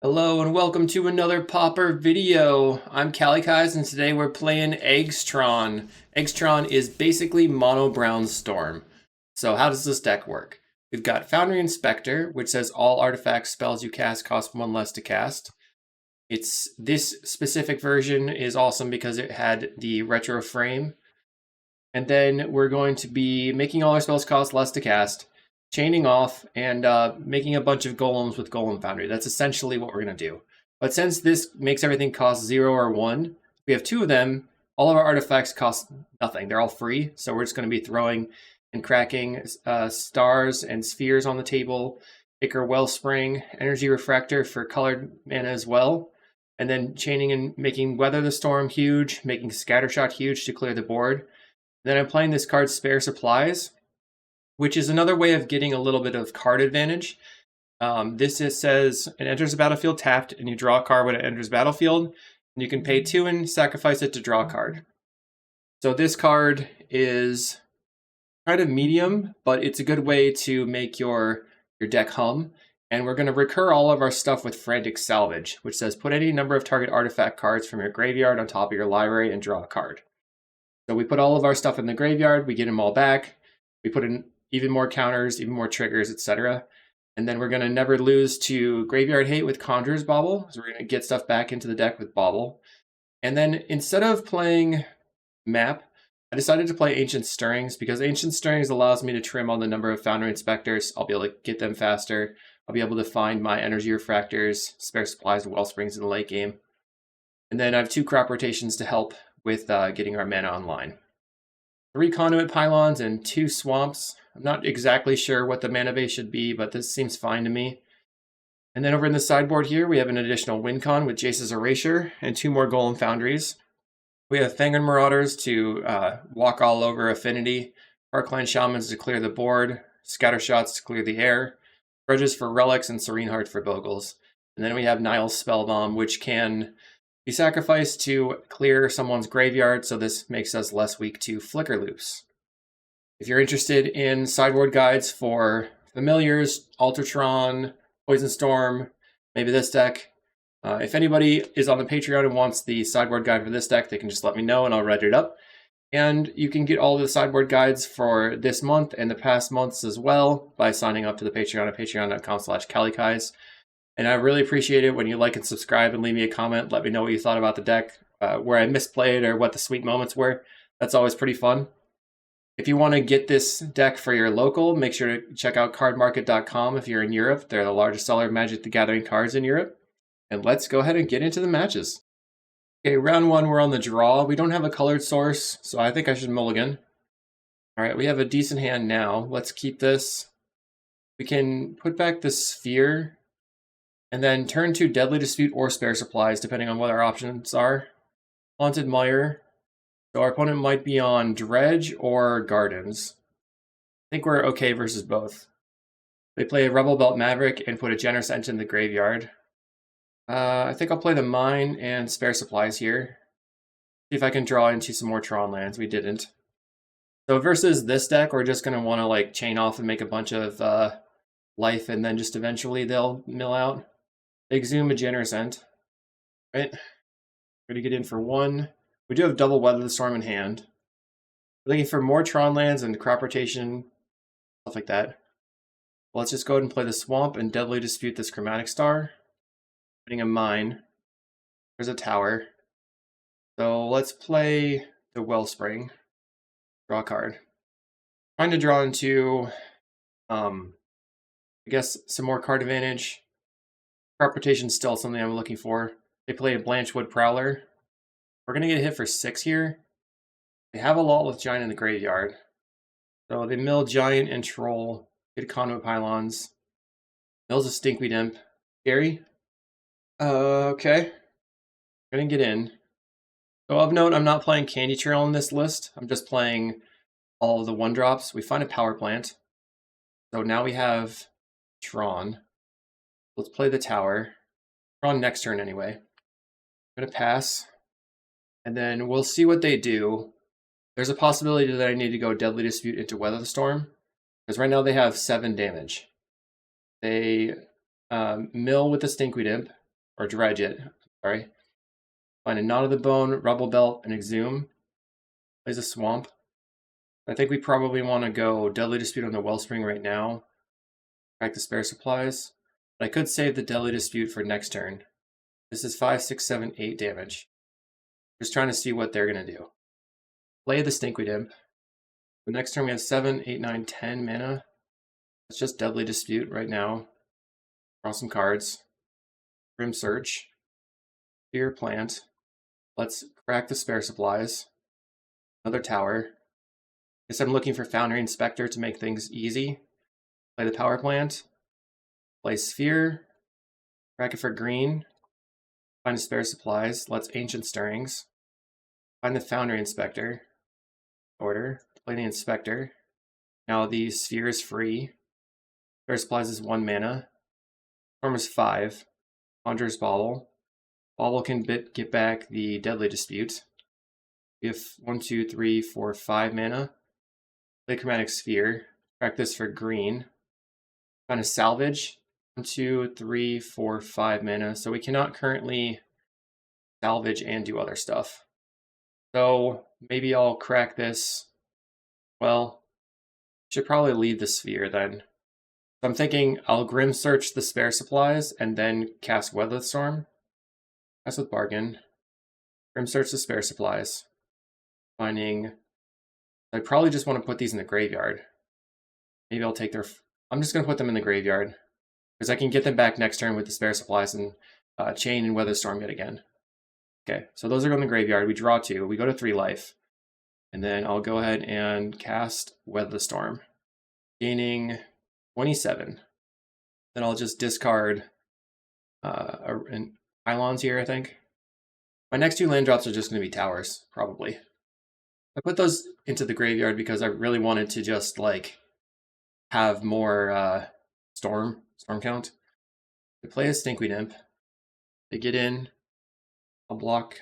Hello and welcome to another Pauper video. I'm kalikaiz and today we're playing Eggs Tron. Eggs Tron is basically mono brown storm. So how does this deck work? We've got Foundry Inspector, which says all artifacts spells you cast cost one less to cast. This specific version is awesome because it had the retro frame. And then we're going to be making all our spells cost less to cast, chaining off, and making a bunch of golems with Golem Foundry. That's essentially what we're going to do. But since this makes everything cost 0 or 1, we have 2 of them. All of our artifacts cost nothing. They're all free, so we're just going to be throwing and cracking stars and spheres on the table, Ichor Wellspring, Energy Refractor for colored mana as well, and then chaining and making Weather the Storm huge, making Scattershot huge to clear the board. Then I'm playing this card Spare Supplies, which is another way of getting a little bit of card advantage. Says it enters the battlefield tapped, and you draw a card when it enters battlefield, and you can pay 2 and sacrifice it to draw a card. So this card is kind of medium, but it's a good way to make your deck hum. And we're going to recur all of our stuff with Frantic Salvage, which says put any number of target artifact cards from your graveyard on top of your library and draw a card. So we put all of our stuff in the graveyard, we get them all back, we put in even more counters, even more triggers, etc. And then we're going to never lose to Graveyard Hate with Conjurer's Bauble, so we're going to get stuff back into the deck with Bauble. And then instead of playing Map, I decided to play Ancient Stirrings because Ancient Stirrings allows me to trim on the number of Foundry Inspectors. I'll be able to get them faster. I'll be able to find my Energy Refractors, Spare Supplies, and Wellsprings in the late game. And then I have 2 crop rotations to help with getting our mana online. 3 Conduit Pylons and 2 Swamps. I'm not exactly sure what the mana base should be, but this seems fine to me. And then over in the sideboard here, we have an additional Wincon with Jace's Erasure and 2 more Golem Foundries. We have Fangren Marauders to walk all over Affinity, Parkland Shamans to clear the board, Scattershots to clear the air, Grudges for Relics, and Serene Heart for Bogles. And then we have Niall's Spellbomb, which can be sacrificed to clear someone's graveyard, so this makes us less weak to Flicker Loops. If you're interested in sideboard guides for Familiars, Altertron, Poison Storm, maybe this deck, if anybody is on the Patreon and wants the sideboard guide for this deck, they can just let me know and I'll write it up. And you can get all the sideboard guides for this month and the past months as well by signing up to the Patreon at patreon.com/kalikaiz. And I really appreciate it when you like and subscribe and leave me a comment. Let me know what you thought about the deck, where I misplayed or what the sweet moments were. That's always pretty fun. If you want to get this deck for your local, make sure to check out cardmarket.com if you're in Europe. They're the largest seller of Magic the Gathering cards in Europe. And let's go ahead and get into the matches. Okay, round 1, we're on the draw. We don't have a colored source, so I think I should mulligan. All right, we have a decent hand now. Let's keep this. We can put back the Sphere, and then turn to Deadly Dispute or Spare Supplies, depending on what our options are. Haunted Mire. So our opponent might be on Dredge or Gardens. I think we're okay versus both. They play a Rebel Belt Maverick and put a Generous Engine in the graveyard. I think I'll play the Mine and Spare Supplies here. See if I can draw into some more Tron lands. We didn't. So versus this deck, we're just going to want to like chain off and make a bunch of life, and then just eventually they'll mill out. Exhume a Generous End. Right? We're going to get in for 1. We do have double Weather the Storm in hand. We're looking for more Tron lands and crop rotation, stuff like that. Well, let's just go ahead and play the Swamp and Deadly Dispute this Chromatic Star. Putting a Mine. There's a Tower. So let's play the Wellspring. Draw a card. Trying to draw into, I guess, some more card advantage. Crop rotation is still something I'm looking for. They play a Blanchwood Prowler. We're going to get hit for 6 here. They have a lot with Giant in the graveyard. So they mill Giant and Troll. Get Conduit Pylons. Mills a Stinkweed Imp. Scary. Okay. Gonna get in. So of note, I'm not playing Candy Trail on this list. I'm just playing all of the 1-drops. We find a Power Plant. So now we have Tron. Let's play the Tower. Tron next turn anyway. I'm gonna pass. And then we'll see what they do. There's a possibility that I need to go Deadly Dispute into Weather the Storm, because right now they have 7 damage. They mill with the Stinkweed Imp. or Dredge it, sorry. Find a Knot of the Bone, Rubble Belt, and Exhume. Plays a Swamp. I think we probably want to go Deadly Dispute on the Wellspring right now. Crack the Spare Supplies. But I could save the Deadly Dispute for next turn. This is 5, 6, 7, 8 damage. Just trying to see what they're going to do. Play the Stinkweed Imp. The next turn we have 7, 8, 9, 10 mana. It's just Deadly Dispute right now. Draw some cards. Grim Search. Fear Plant. Let's crack the Spare Supplies. Another Tower. Guess I'm looking for Foundry Inspector to make things easy. Play the Power Plant. Play Sphere. Crack it for green. Find the Spare Supplies. Let's Ancient Stirrings. Find the Foundry Inspector. Order. Play the Inspector. Now the Sphere is free. Spare Supplies is 1 mana. Storm is 5. Conjurer's Bauble. Bauble can get back the Deadly Dispute. We have 1, 2, 3, 4, 5 mana. Play Chromatic Sphere. Crack this for green. Find a Salvage. 1, 2, 3, 4, 5 mana. So we cannot currently salvage and do other stuff. So maybe I'll crack this. Well, should probably leave the Sphere then. So I'm thinking I'll Grim Search the Spare Supplies and then cast Weather Storm. That's with Bargain. Grim Search the Spare Supplies. Finding. I probably just want to put these in the graveyard. Maybe I'll take their. I'm just going to put them in the graveyard. Because I can get them back next turn with the Spare Supplies and Chain and Weather Storm yet again. Okay, so those are going in the graveyard. We draw 2. We go to 3 life. And then I'll go ahead and cast Weather Storm. Gaining 27. Then I'll just discard Pylons here, I think. My next 2 land drops are just going to be towers, probably. I put those into the graveyard because I really wanted to just, like, have more storm count. They play a Stinkweed Imp. They get in. I'll block.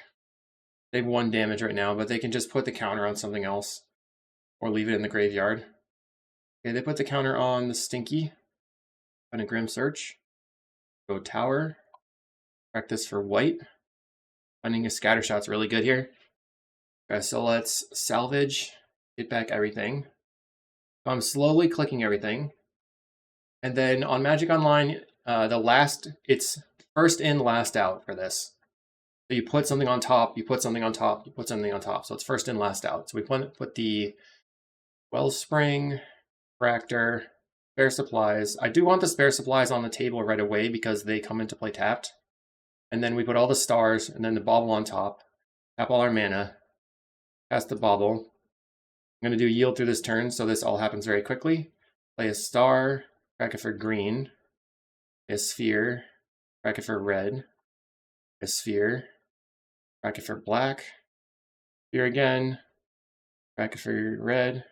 They have 1 damage right now, but they can just put the counter on something else. Or leave it in the graveyard. Okay, they put the counter on the Stinky. Find a Grim Search. Go Tower. Crack this for white. Finding a Scattershot's really good here. Okay, so let's salvage. Get back everything. So I'm slowly clicking everything. And then on Magic Online, it's first in, last out for this. So you put something on top, you put something on top, you put something on top. So it's first in, last out. So we put the Wellspring, Fractor, Spare Supplies. I do want the Spare Supplies on the table right away because they come into play tapped. And then we put all the stars and then the Bauble on top. Tap all our mana. Cast the Bauble. I'm going to do yield through this turn, so this all happens very quickly. Play a star, crack it for green. A sphere, crack it for red. A sphere, crack it for black. Sphere again, crack it for red.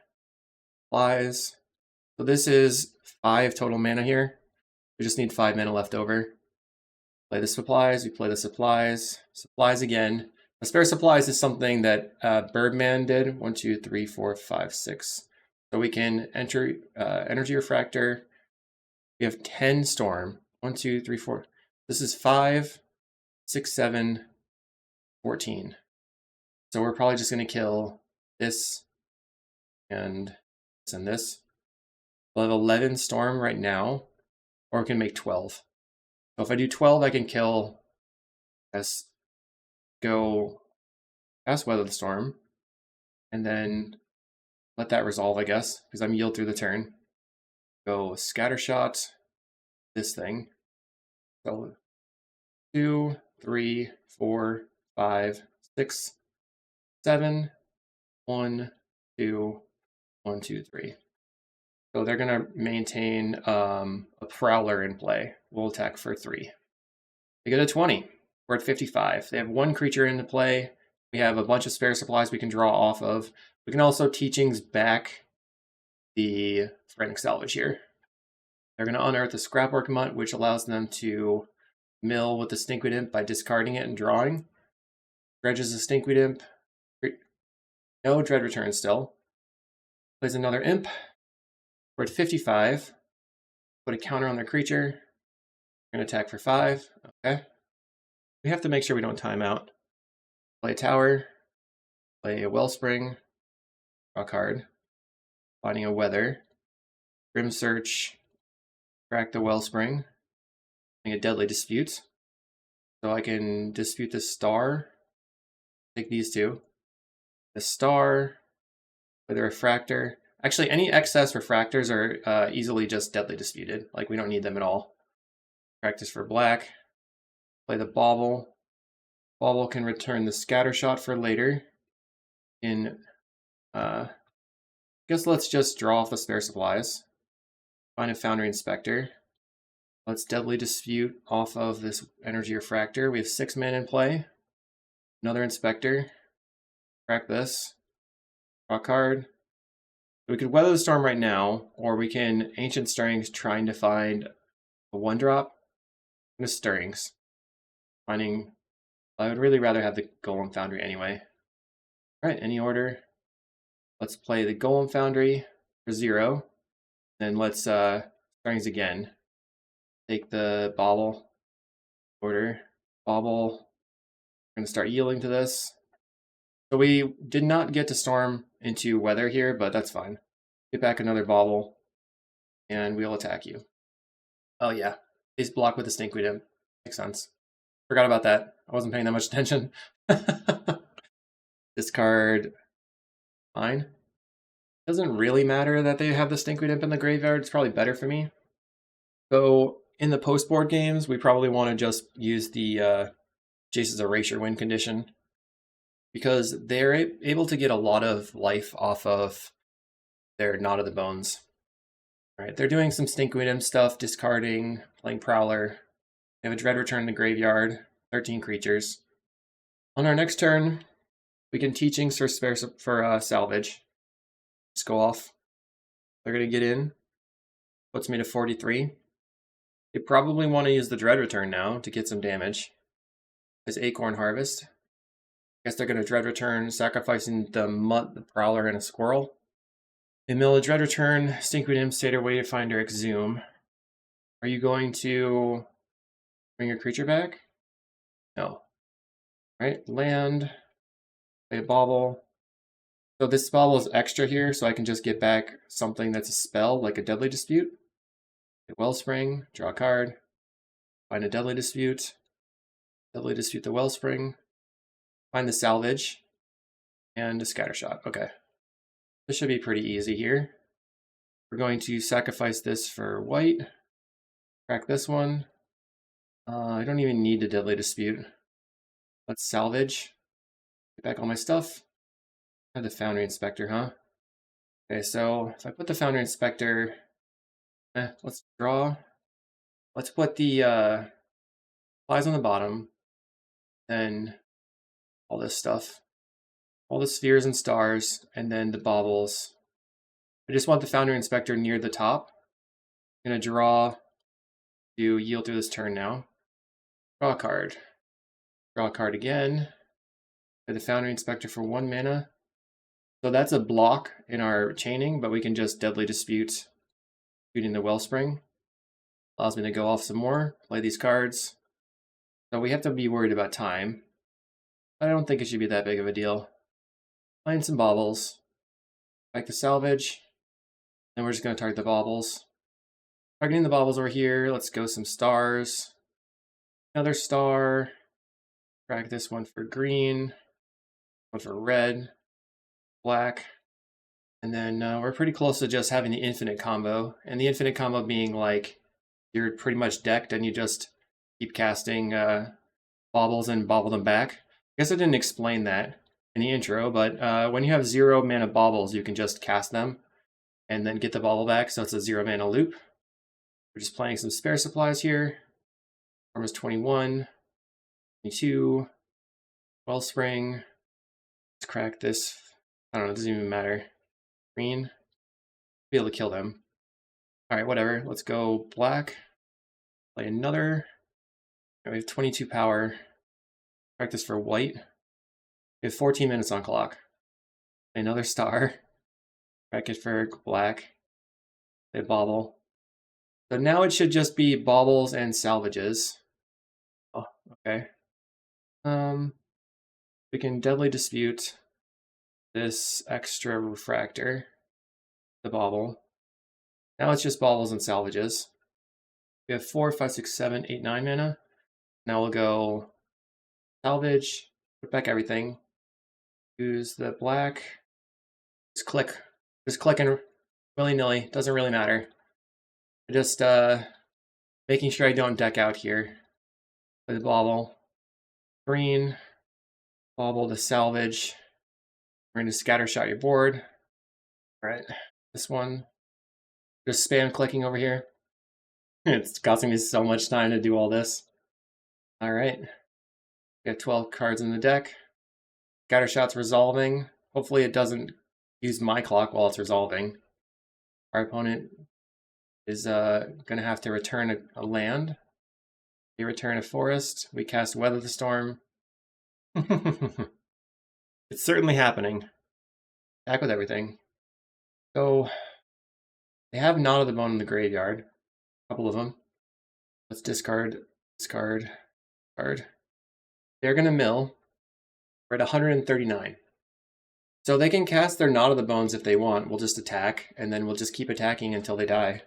Supplies. So this is 5 total mana here. We just need 5 mana left over. Play the supplies, we play the supplies. Supplies again. The Spare Supplies is something that Birdman did. 1, 2, 3, 4, 5, 6. So we can enter Energy Refractor. We have 10 Storm. 1, 2, 3, 4. This is 5, 6, 7, 14. So we're probably just going to kill this and this and this. We'll have 11 Storm right now, or we can make 12. So if I do 12, I can kill this. Go past Weather the Storm, and then let that resolve, I guess, because I'm yield through the turn. Go Scattershot, this thing. So 2, 3, 4, 5, 6, 7, 1, 2, 1, 2, 3. So they're going to maintain a Prowler in play. We'll attack for 3. They get a 20. We're at 55. They have 1 creature into play. We have a bunch of Spare Supplies we can draw off of. We can also Teachings back the Frantic Salvage here. They're going to unearth the Scrapwork Mutt, which allows them to mill with the Stinkweed Imp by discarding it and drawing. Dredge is a Stinkweed Imp. No Dread Return still. Plays another Imp. We're at 55. Put a counter on their creature. We're going to attack for 5. Okay. we have to make sure we don't time out. Play a tower, play a wellspring, draw a card, finding a weather, Grim Search, crack the wellspring, a deadly dispute. So I can dispute the star, take these two. The star, with the refractor. Actually, any excess refractors are easily just deadly disputed. Like, we don't need them at all. Practice for black. Play the bauble. Bauble can return the scatter shot for later. Guess let's just draw off the spare supplies. Find a Foundry Inspector. Let's deadly dispute off of this energy refractor. We have 6 mana in play. Another Inspector. Crack this. Draw a card. We could Weather the Storm right now, or we can Ancient Stirrings trying to find a 1-drop. And a Stirrings. I would really rather have the Golem Foundry anyway. Alright, any order. Let's play the Golem Foundry for 0. Then let's Stirrings again. Take the bauble. Order. Bauble. We're going to start yielding to this. So we did not get to storm into weather here, but that's fine. Get back another bauble, and we'll attack you. Oh yeah, he's blocked with the Stinkweed Imp. Makes sense. Forgot about that. I wasn't paying that much attention. Discard. Fine. Doesn't really matter that they have the Stinkweed Imp in the graveyard. It's probably better for me. So in the post-board games, we probably want to just use the Jace's Erasure win condition, because they're able to get a lot of life off of their Knot of the Bones. All right, they're doing some Stinkweed Imp stuff, discarding, playing Prowler. They have a Dread Return in the graveyard, 13 creatures. On our next turn, we can Teachings for salvage. Let's go off. They're going to get in. Puts me to 43. They probably want to use the Dread Return now to get some damage. This Acorn Harvest. Guess they're going to Dread Return, sacrificing the Mutt, the Prowler, and a Squirrel. They mill a Dread Return, Stinkweed Imp, Satyr, Wayfinder, Exhume. Are you going to bring your creature back? No. All right, land, play a bauble. So this bauble is extra here, so I can just get back something that's a spell, like a Deadly Dispute. Wellspring, draw a card, find a Deadly Dispute the Wellspring, find the Salvage, and a Scattershot. Okay. This should be pretty easy here. We're going to sacrifice this for white, crack this one. I don't even need the Deadly Dispute. Let's salvage, get back all my stuff. I have the Foundry Inspector, huh? Okay, so if I put the Foundry Inspector, let's draw. Let's put the flies on the bottom, then all this stuff. All the spheres and stars, and then the baubles. I just want the Foundry Inspector near the top. I'm going to draw to yield through this turn now. Draw a card. Draw a card again. Play the Foundry Inspector for 1 mana. So that's a block in our chaining, but we can just Deadly Dispute shooting the Wellspring. Allows me to go off some more, play these cards. So we have to be worried about time. I don't think it should be that big of a deal. Playing some baubles. Back to salvage. Then we're just going to target the baubles. Targeting the baubles over here. Let's go some stars. Another star. Crack this one for green. One for red. Black. And then we're pretty close to just having the infinite combo. And the infinite combo being like you're pretty much decked and you just keep casting baubles and bauble them back. I guess I didn't explain that in the intro, but when you have 0 mana baubles, you can just cast them and then get the bauble back, so it's a 0 mana loop. We're just playing some spare supplies here. Arm is 21, 22, Wellspring. Let's crack this. I don't know, it doesn't even matter. Green. Be able to kill them. Alright, whatever. Let's go black. Play another. We have 22 power. Practice for white. We have 14 minutes on clock. Another star. Practice for black. Play bauble. So now it should just be baubles and salvages. Oh, okay. We can deadly dispute this extra refractor, the bauble. Now it's just baubles and salvages. We have 4, 5, 6, 7, 8, 9 mana. Now we'll go salvage, put back everything, use the black, just clicking willy-nilly, doesn't really matter. Just making sure I don't deck out here. Play the bauble, green, bauble to salvage. We're going to scatter shot your board. All right, this one, just spam clicking over here. It's costing me so much time to do all this. All right, we have 12 cards in the deck. Scatter shot's resolving. Hopefully it doesn't use my clock while it's resolving. Our opponent is going to have to return a land. They return a forest. We cast Weather the Storm. It's certainly happening. Back with everything. So they have Knot of the Bone in the graveyard. A couple of them. Let's discard, card. They're going to mill. We're at 139. So they can cast their Knot of the Bones if they want. We'll just attack, and then we'll just keep attacking until they die.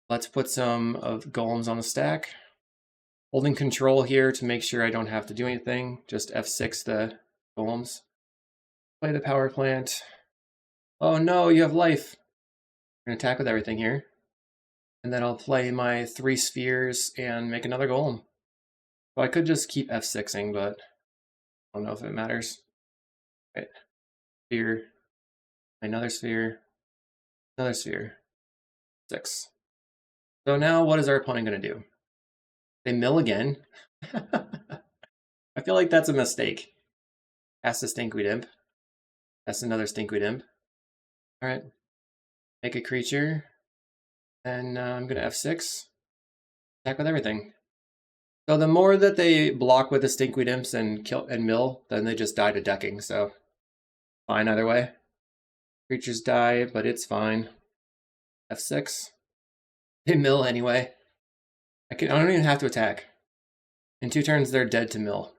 Let's put some of golems on the stack. Holding control here to make sure I don't have to do anything. Just F6 the golems. Play the power plant. Oh no, you have life. I'm going to attack with everything here. And then I'll play my 3 spheres and make another golem. So I could just keep F6ing, but I don't know if it matters. Right. Sphere. Another sphere. Another sphere. 6. So now what is our opponent going to do? They mill again. I feel like that's a mistake. Cast a Stinkweed Imp. That's another Stinkweed Imp. Alright. Make a creature. And I'm going to F6. Attack with everything. So the more that they block with the Stinkweed Imps and kill and mill, then they just die to decking, so fine either way. Creatures die, but it's fine. F6. They mill anyway. I don't even have to attack. In 2 turns, they're dead to mill.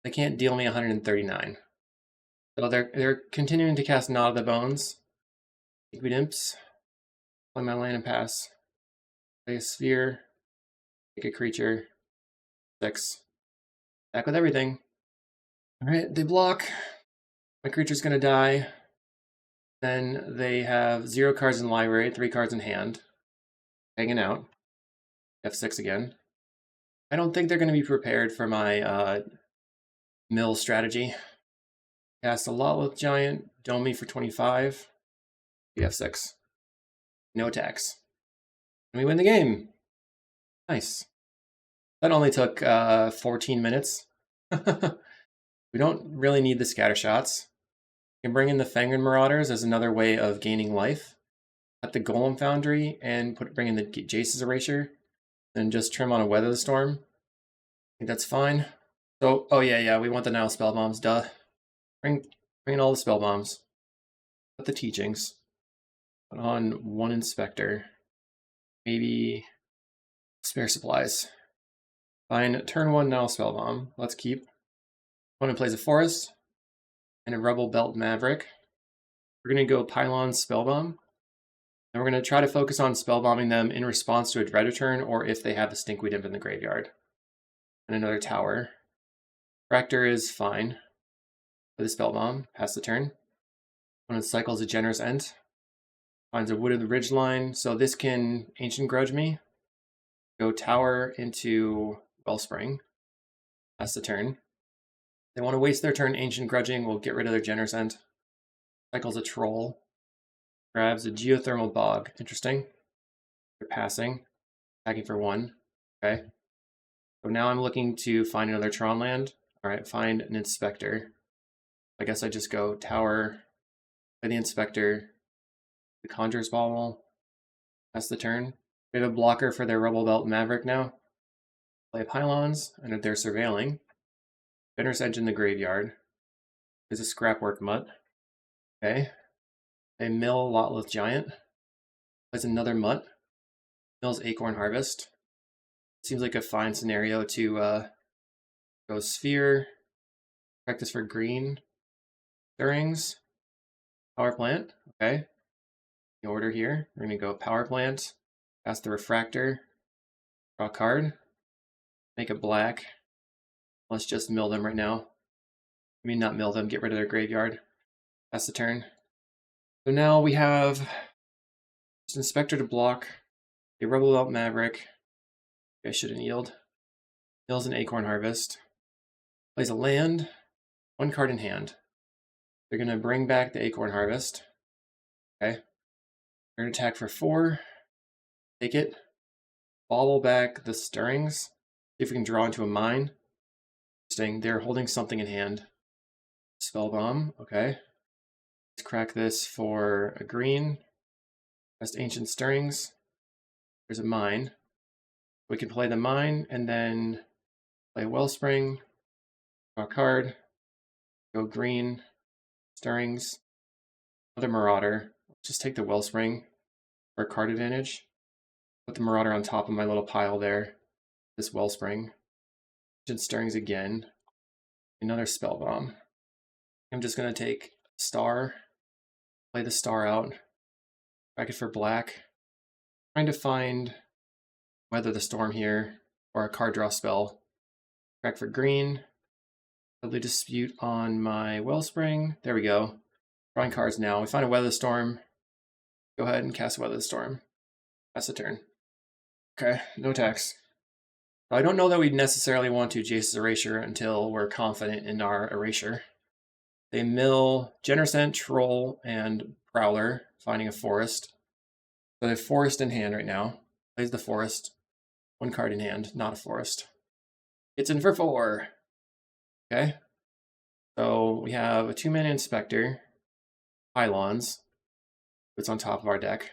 They can't deal me 139. So they're continuing to cast Knot of the Bones. Stinkweed Imps. Play my land and pass. Play a sphere. Take a creature. 6. Back with everything. Alright, they block. My creature's gonna die. Then they have 0 cards in the library, 3 cards in hand. Hanging out. F6 again. I don't think they're going to be prepared for my mill strategy. Cast a Lotleth Giant, dome me for 25. F6. No attacks. And we win the game. Nice. That only took 14 minutes. We don't really need the scatter shots. We can bring in the Fangren Marauders as another way of gaining life. At the Golem Foundry and bring in the Jace's Erasure. Then just trim on a Weather the Storm. I think that's fine. So, oh yeah, we want the Nile Spell Bombs, duh. Bring in all the Spell Bombs. Put the Teachings. Put on 1 Inspector. Maybe Spare Supplies. Fine, turn 1 Nile Spell Bomb. Let's keep. Opponent plays a Forest. And a Rebel Belt Maverick. We're going to go Pylon Spell Bomb. And we're going to try to focus on spellbombing them in response to a Dredge turn or if they have a Stinkweed Imp in the graveyard. And another tower. Rector is fine. For the spellbomb, pass the turn. Opponent cycles a Generous End. Finds a Wooded Ridgeline, so this can Ancient Grudge me. Go tower into Wellspring. Pass the turn. They want to waste their turn Ancient Grudging, we'll get rid of their Generous End. Cycles a Troll. Grabs a Geothermal Bog. Interesting. They're passing. Attacking for 1. Okay. So now I'm looking to find another Tron land. Alright, find an Inspector. I guess I just go Tower, play the Inspector, the Conjurer's Bauble. Pass the turn. We have a blocker for their Rebel Belt Maverick now. Play Pylons, and if they're surveilling. Generous Edge in the graveyard. There's a Scrapwork Mutt. Okay. They mill Lotleth Giant. Plays another Mutt. Mills Acorn Harvest. Seems like a fine scenario to Go sphere. Practice for green. Stirrings. Power plant. Okay. The order here. We're going to go power plant. Cast the refractor. Draw a card. Make it black. Let's just mill them right now. I mean, not mill them, get rid of their graveyard. That's the turn. So now we have just Inspector to block. A Rebel Out Maverick. I shouldn't yield. Mills an Acorn Harvest. Plays a land. 1 card in hand. They're going to bring back the Acorn Harvest. Okay. They're going to attack for 4. Take it. Bobble back the Stirrings. See if we can draw into a mine. Interesting. They're holding something in hand. Spell Bomb. Okay. Let's crack this for a green. Cast Ancient Stirrings. There's a mine. We can play the mine and then play Wellspring. Draw a card. Go green. Stirrings. Another Marauder. Just take the Wellspring for a card advantage. Put the Marauder on top of my little pile there. This Wellspring. Ancient Stirrings again. Another Spell Bomb. I'm just going to take Star. Play the Star out. Crack it for black. Trying to find Weather the Storm here, or a card draw spell. Crack for green. Deadly Dispute on my Wellspring. There we go. Drawing cards now. We find a Weather the Storm. Go ahead and cast Weather the Storm. That's the turn. Okay, no attacks. I don't know that we necessarily want to Jace's Erasure until we're confident in our Erasure. They mill Genercent, Troll, and Prowler, finding a Forest. So they have Forest in hand right now. Plays the Forest. 1 card in hand, not a Forest. It's in for 4. Okay. So we have a 2-mana Inspector. Pylons. It's on top of our deck.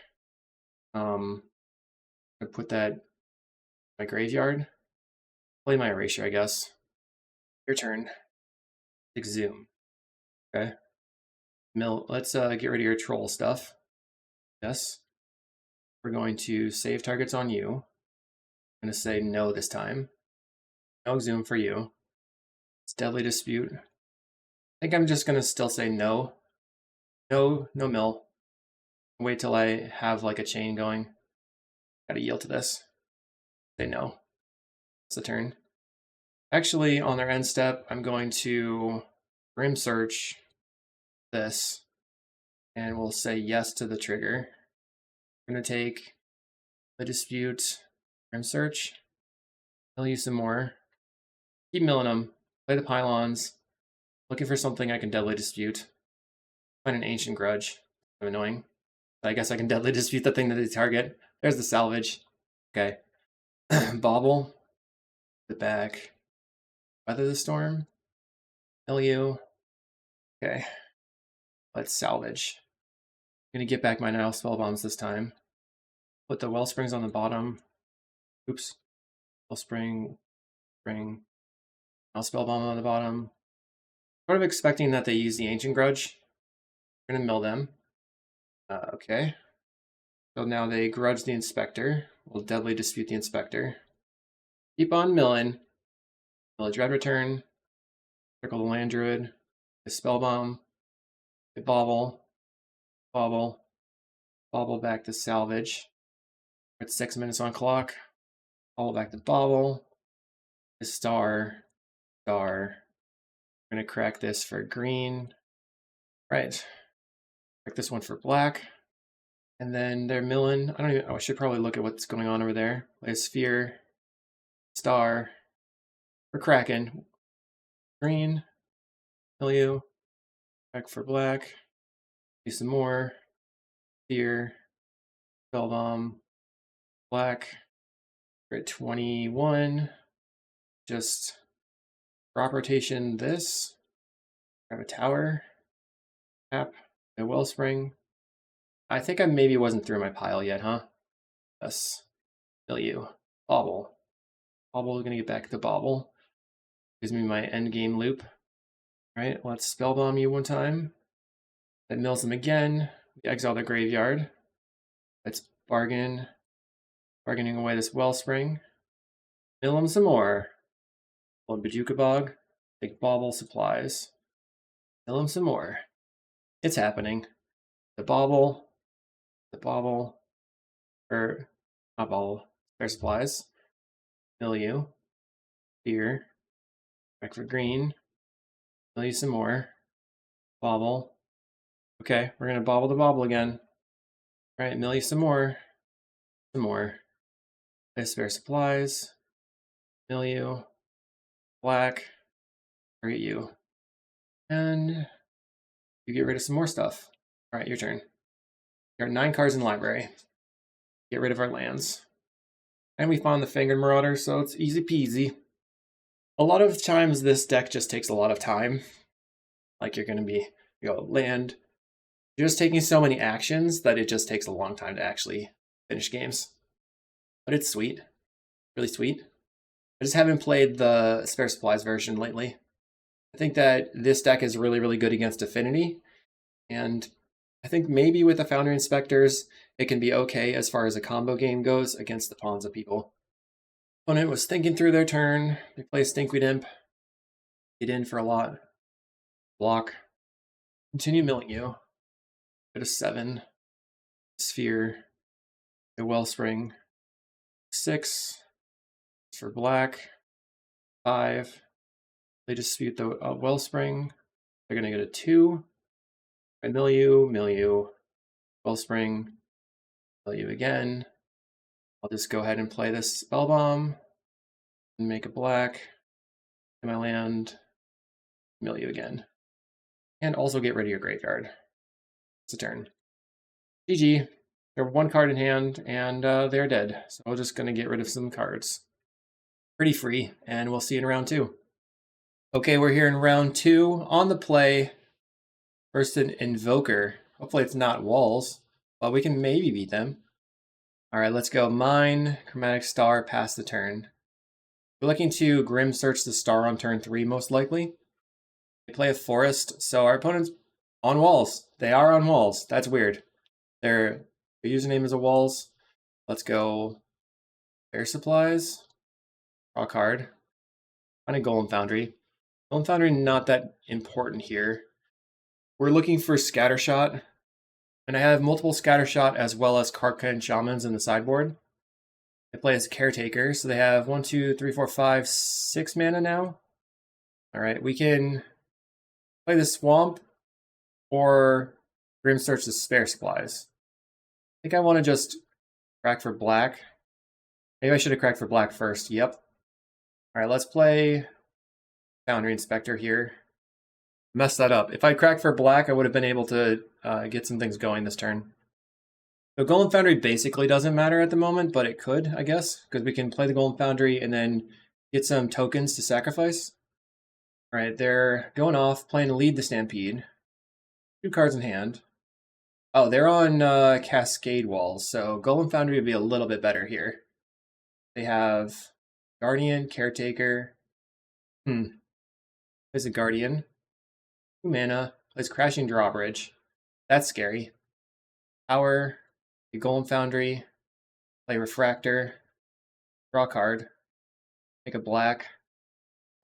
I put that in my graveyard. Play my Erasure, I guess. Your turn. Exhume. Okay. Mill. Let's get rid of your troll stuff. Yes. We're going to save targets on you. I'm going to say no this time. No Exhume for you. It's Deadly Dispute. I think I'm just going to still say no. No mill. Wait till I have like a chain going. Gotta yield to this. Say no. It's the turn. Actually, on their end step, I'm going to Grim Search this. And we'll say yes to the trigger. I'm going to take the Dispute, Grim Search. I'll use some more. Keep milling them. Play the Pylons. Looking for something I can Deadly Dispute. Find an Ancient Grudge. Annoying. I guess I can Deadly Dispute the thing that they target. There's the salvage. Okay. Bobble. The back. Weather the Storm. Kill you. Okay. Let's salvage. I'm going to get back my Nile Spell Bombs this time. Put the Wellsprings on the bottom. Oops. Wellspring. Spring. Nile Spell Bomb on the bottom. Sort of expecting that they use the Ancient Grudge. We're going to mill them. Okay. So now they grudge the Inspector. We'll Deadly Dispute the Inspector. Keep on milling. Mill a Dread Return. Circle the Land Druid. A Spell Bomb. A Bobble. Bobble. Bobble back to salvage. We're at 6 minutes on clock. Bobble back to Bobble. A Star. Star. We're going to crack this for green. Right. Crack this one for black. And then they're milling. I should probably look at what's going on over there. Play a sphere. Star. We're cracking. Green. Kill you. Back for black. Do some more. Sphere. Spell Bomb. Black. We're at 21. Just crop rotation this. Grab a tower. Tap. A Wellspring. I think I maybe wasn't through my pile yet, huh? Yes. Kill you. Bobble. Bobble is going to get back to Bobble. Gives me my end game loop. Alright, let's Spellbomb you one time. That mills them again. We exile the graveyard. Let's bargain. Bargaining away this Wellspring. Mill them some more. One Bajuka Bog, Big Bauble Supplies. Kill him some more. It's happening. The bauble, or not bauble, spare supplies. Milieu, fear, back for green. Milieu some more. Bauble. Okay, we're gonna bauble the bauble again. All right, milieu some more. Some more. Spare supplies. Milieu. Black. Target you. And you get rid of some more stuff. All right, your turn. There are 9 cards in the library. Get rid of our lands. And we found the Fingered Marauder, so it's easy peasy. A lot of times this deck just takes a lot of time. Like you're gonna be, land. You're just taking so many actions that it just takes a long time to actually finish games. But it's sweet. Really sweet. I just haven't played the Spare Supplies version lately. I think that this deck is really, really good against Affinity. And I think maybe with the Foundry Inspectors, it can be okay as far as a combo game goes against the Ponza people. Opponent was thinking through their turn. They play Stinkweed Imp. Get in for a lot. Block. Continue milling you. Go to 7. Sphere. The Wellspring. 6. For black. 5. They dispute the Wellspring. They're going to go to 2. Milieu. Wellspring. Milieu again. I'll just go ahead and play this Spell Bomb. And make a black. In my land. Milieu again. And also get rid of your graveyard. It's a turn. GG. They're 1 card in hand, and they're dead. So I'm just going to get rid of some cards. Pretty free, and we'll see you in round 2. Okay, we're here in round 2. On the play, first an Invoker. Hopefully it's not walls, but we can maybe beat them. All right, let's go. Mine, Chromatic Star, pass the turn. We're looking to Grim Search the Star on turn 3, most likely. They play a Forest, so our opponent's on walls. They are on walls. That's weird. Their username is a walls. Let's go Air Supplies. Draw a card. Find a Golem Foundry. Golem Foundry not that important here. We're looking for Scattershot. And I have multiple Scattershot as well as Karkan Shamans in the sideboard. They play as Caretaker, so they have 1, 2, 3, 4, 5, 6 mana now. Alright, we can play the Swamp or Grim Search the Spare Supplies. I think I want to just crack for black. Maybe I should have cracked for black first. Yep. Alright, let's play Foundry Inspector here. Messed that up. If I cracked for black, I would have been able to get some things going this turn. So Golem Foundry basically doesn't matter at the moment, but it could, I guess, because we can play the Golem Foundry and then get some tokens to sacrifice. Alright, they're going off, playing Lead the Stampede. 2 cards in hand. Oh, they're on Cascade Walls, so Golem Foundry would be a little bit better here. They have Guardian, Caretaker. Plays a Guardian. 2 mana. Plays Crashing Drawbridge. That's scary. Power. The Golem Foundry. Play Refractor. Draw a card. Make a black.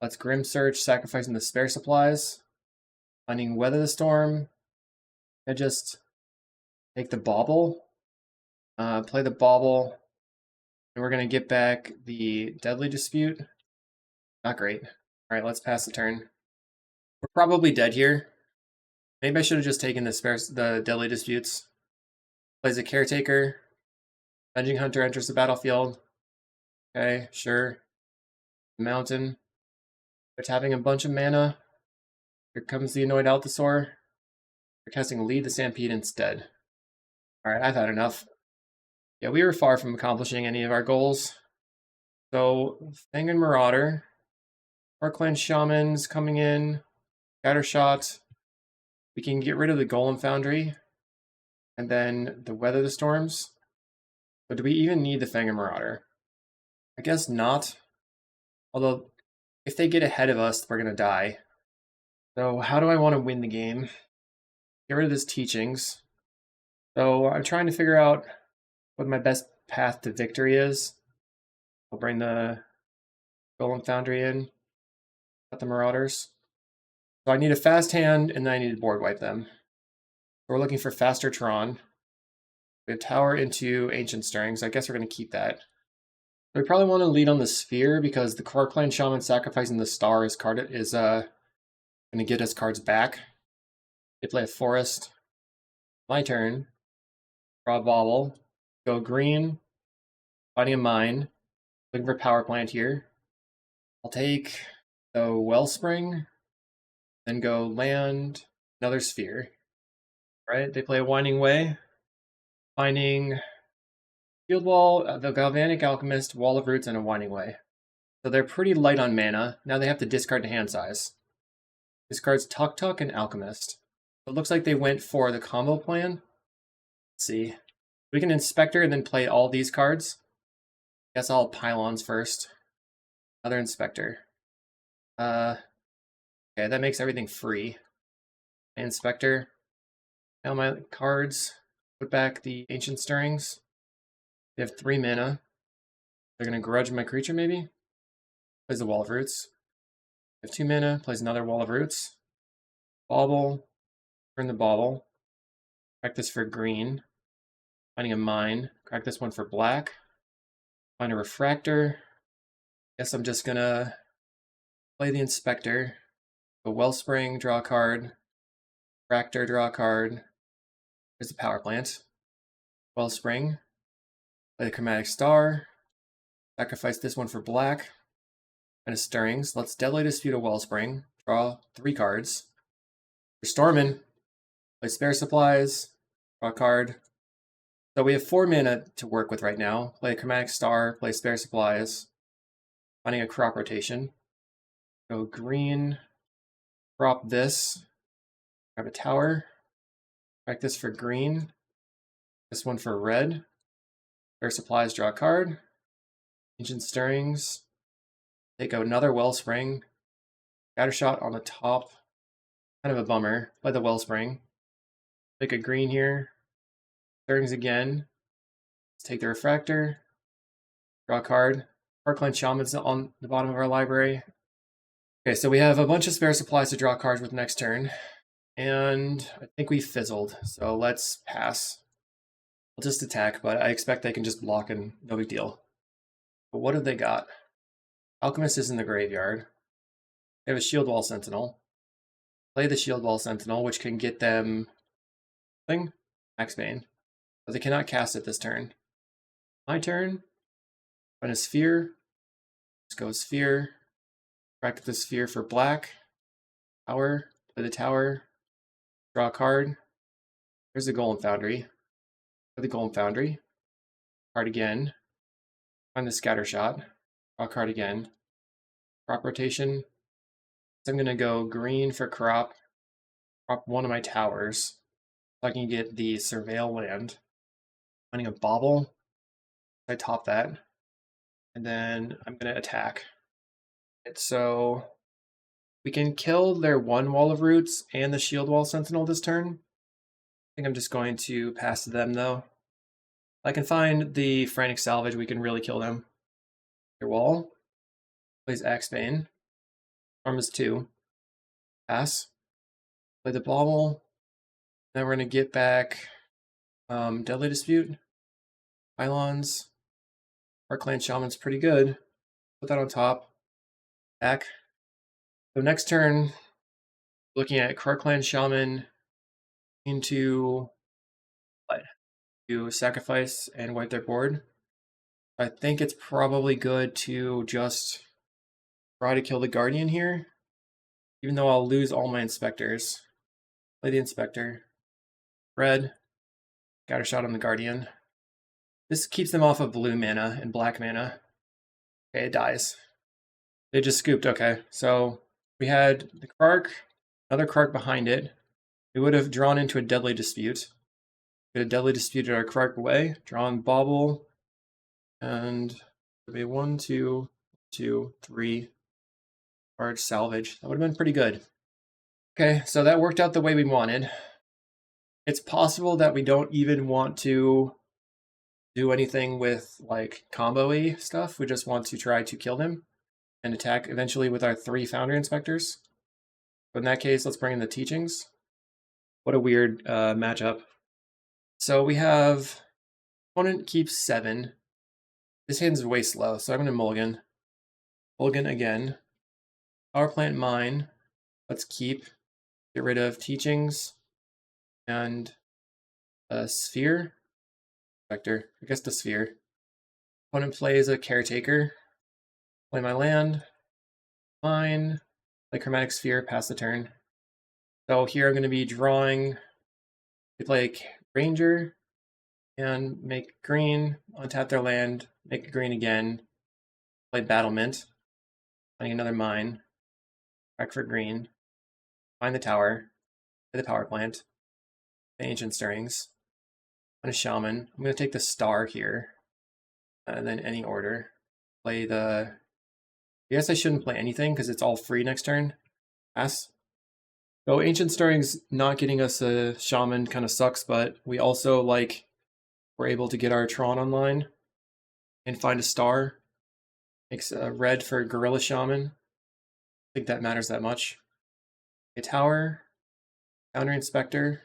Let's Grim Search, sacrificing the Spare Supplies. Finding Weather the Storm. I just take the Bauble. Play the Bauble. And we're going to get back the Deadly Dispute. Not great. Alright, let's pass the turn. We're probably dead here. Maybe I should have just taken the Deadly Disputes. Plays a Caretaker. Avenging Hunter enters the battlefield. Okay, sure. Mountain. They're tapping a bunch of mana. Here comes the Annoyed Althasor. They're casting Lead the Stampede instead. Alright, I've had enough. Yeah, we were far from accomplishing any of our goals. So, Fang and Marauder. Parkland Shamans coming in. Scattershot. We can get rid of the Golem Foundry. And then the Weather the Storms. But do we even need the Fang and Marauder? I guess not. Although, if they get ahead of us, we're going to die. So how do I want to win the game? Get rid of this Teachings. So I'm trying to figure out what my best path to victory is. I'll bring the Golem Foundry in. Got the Marauders. So I need a fast hand, and then I need to board wipe them. So we're looking for faster Tron. We have Tower into Ancient Stirrings. I guess we're going to keep that. We probably want to lead on the Sphere because the Croclan Shaman sacrificing the star is going to get us cards back. They play a Forest. My turn. Draw a Bauble. Go green. Finding a Mine. Looking for Power Plant here. I'll take the Wellspring. Then go land. Another Sphere. Right? They play a Winding Way. Finding Field Wall, the Galvanic Alchemist, Wall of Roots, and a Winding Way. So they're pretty light on mana. Now they have to discard to hand size. Discards Tuk Tuk and Alchemist. It looks like they went for the combo plan. Let's see. We can Inspector and then play all these cards. Guess I'll Pylons first. Another Inspector. Okay, that makes everything free. Inspector. Now my cards. Put back the Ancient Stirrings. They have 3 mana. They're going to grudge my creature, maybe? Plays the Wall of Roots. They have 2 mana. Plays another Wall of Roots. Bauble. Turn the Bauble. Crack this for green. Finding a Mine. Crack this one for black. Find a Refractor. Guess I'm just going to play the Inspector. Go Wellspring, draw a card. Refractor, draw a card. There's the Power Plant. Wellspring. Play the Chromatic Star. Sacrifice this one for black. And a Stirrings. Let's Deadly Dispute a Wellspring. Draw 3 cards. We're storming. Play Spare Supplies. Draw a card. So we have 4 mana to work with right now. Play a Chromatic Star. Play Spare Supplies. Finding a Crop Rotation. Go green. Crop this. Grab a Tower. Crack this for green. This one for red. Spare Supplies, draw a card. Ancient Stirrings. Take another Wellspring. Scattershot on the top. Kind of a bummer. Play the Wellspring. Take a green here. Stirrings again. Let's take the Refractor. Draw a card. Croclan Shaman's on the bottom of our library. Okay, so we have a bunch of Spare Supplies to draw cards with next turn. And I think we fizzled, so let's pass. We'll just attack, but I expect they can just block and no big deal. But what have they got? Alchemist is in the graveyard. They have a Shield Wall Sentinel. Play the Shield Wall Sentinel, which can get them Maxbane. But they cannot cast it this turn. My turn. Find a Sphere. Let's go Sphere. Crack the Sphere for black. Tower. Play the Tower. Draw a card. There's the Golem Foundry. Play the Golem Foundry. Card again. Find the Scattershot. Draw a card again. Crop Rotation. So I'm going to go green for crop. Crop one of my towers. So I can get the Surveil land. Finding a Bauble. I top that. And then I'm going to attack. So we can kill their 1 Wall of Roots and the Shield Wall Sentinel this turn. I think I'm just going to pass to them, though. If I can find the Frantic Salvage, we can really kill them. Their wall. Plays Axebane. Arm is 2. Pass. Play the Bauble. Then we're going to get back Deadly Dispute. Pylons. Our Clan Shaman's pretty good. Put that on top. Back. So next turn, looking at Croclan Shaman into what? To sacrifice and wipe their board. I think it's probably good to just try to kill the Guardian here, even though I'll lose all my Inspectors. Play the Inspector. Red. Scattershot on the Guardian. This keeps them off of blue mana and black mana. Okay, it dies. They just scooped, okay. So we had the Krark, another Krark behind it. We would have drawn into a Deadly Dispute. We had a Deadly Dispute at our Krark away, drawn Bauble, and it'd be 1, 2, 2, 3. Large salvage. That would have been pretty good. Okay, so that worked out the way we wanted. It's possible that we don't even want to do anything with like combo-y stuff. We just want to try to kill them. and attack eventually with our 3 Foundry Inspectors. But in that case, let's bring in the Teachings. What a weird matchup. So we have opponent keeps 7. This hand's way slow, so I'm going to mulligan. Mulligan again. Power plant mine. Let's keep. Get rid of Teachings and a Sphere. Vector. I guess the Sphere. Opponent plays a Caretaker. Play my land. Mine. Play Chromatic Sphere. Pass the turn. So here I'm going to be drawing. They play Ranger and make green. Untap their land. Make green again. Play Battlement. Playing another mine. Back for green. Find the tower. Play the power plant. Play Ancient Stirrings. On a Shaman. I'm going to take the star here. And then any order. Play the... I guess I shouldn't play anything because it's all free next turn. Pass. So Ancient Stirrings not getting us a Shaman kind of sucks, but we also we're able to get our Tron online and find a star. Makes a red for Gorilla Shaman. I think that matters that much. A tower. Foundry Inspector.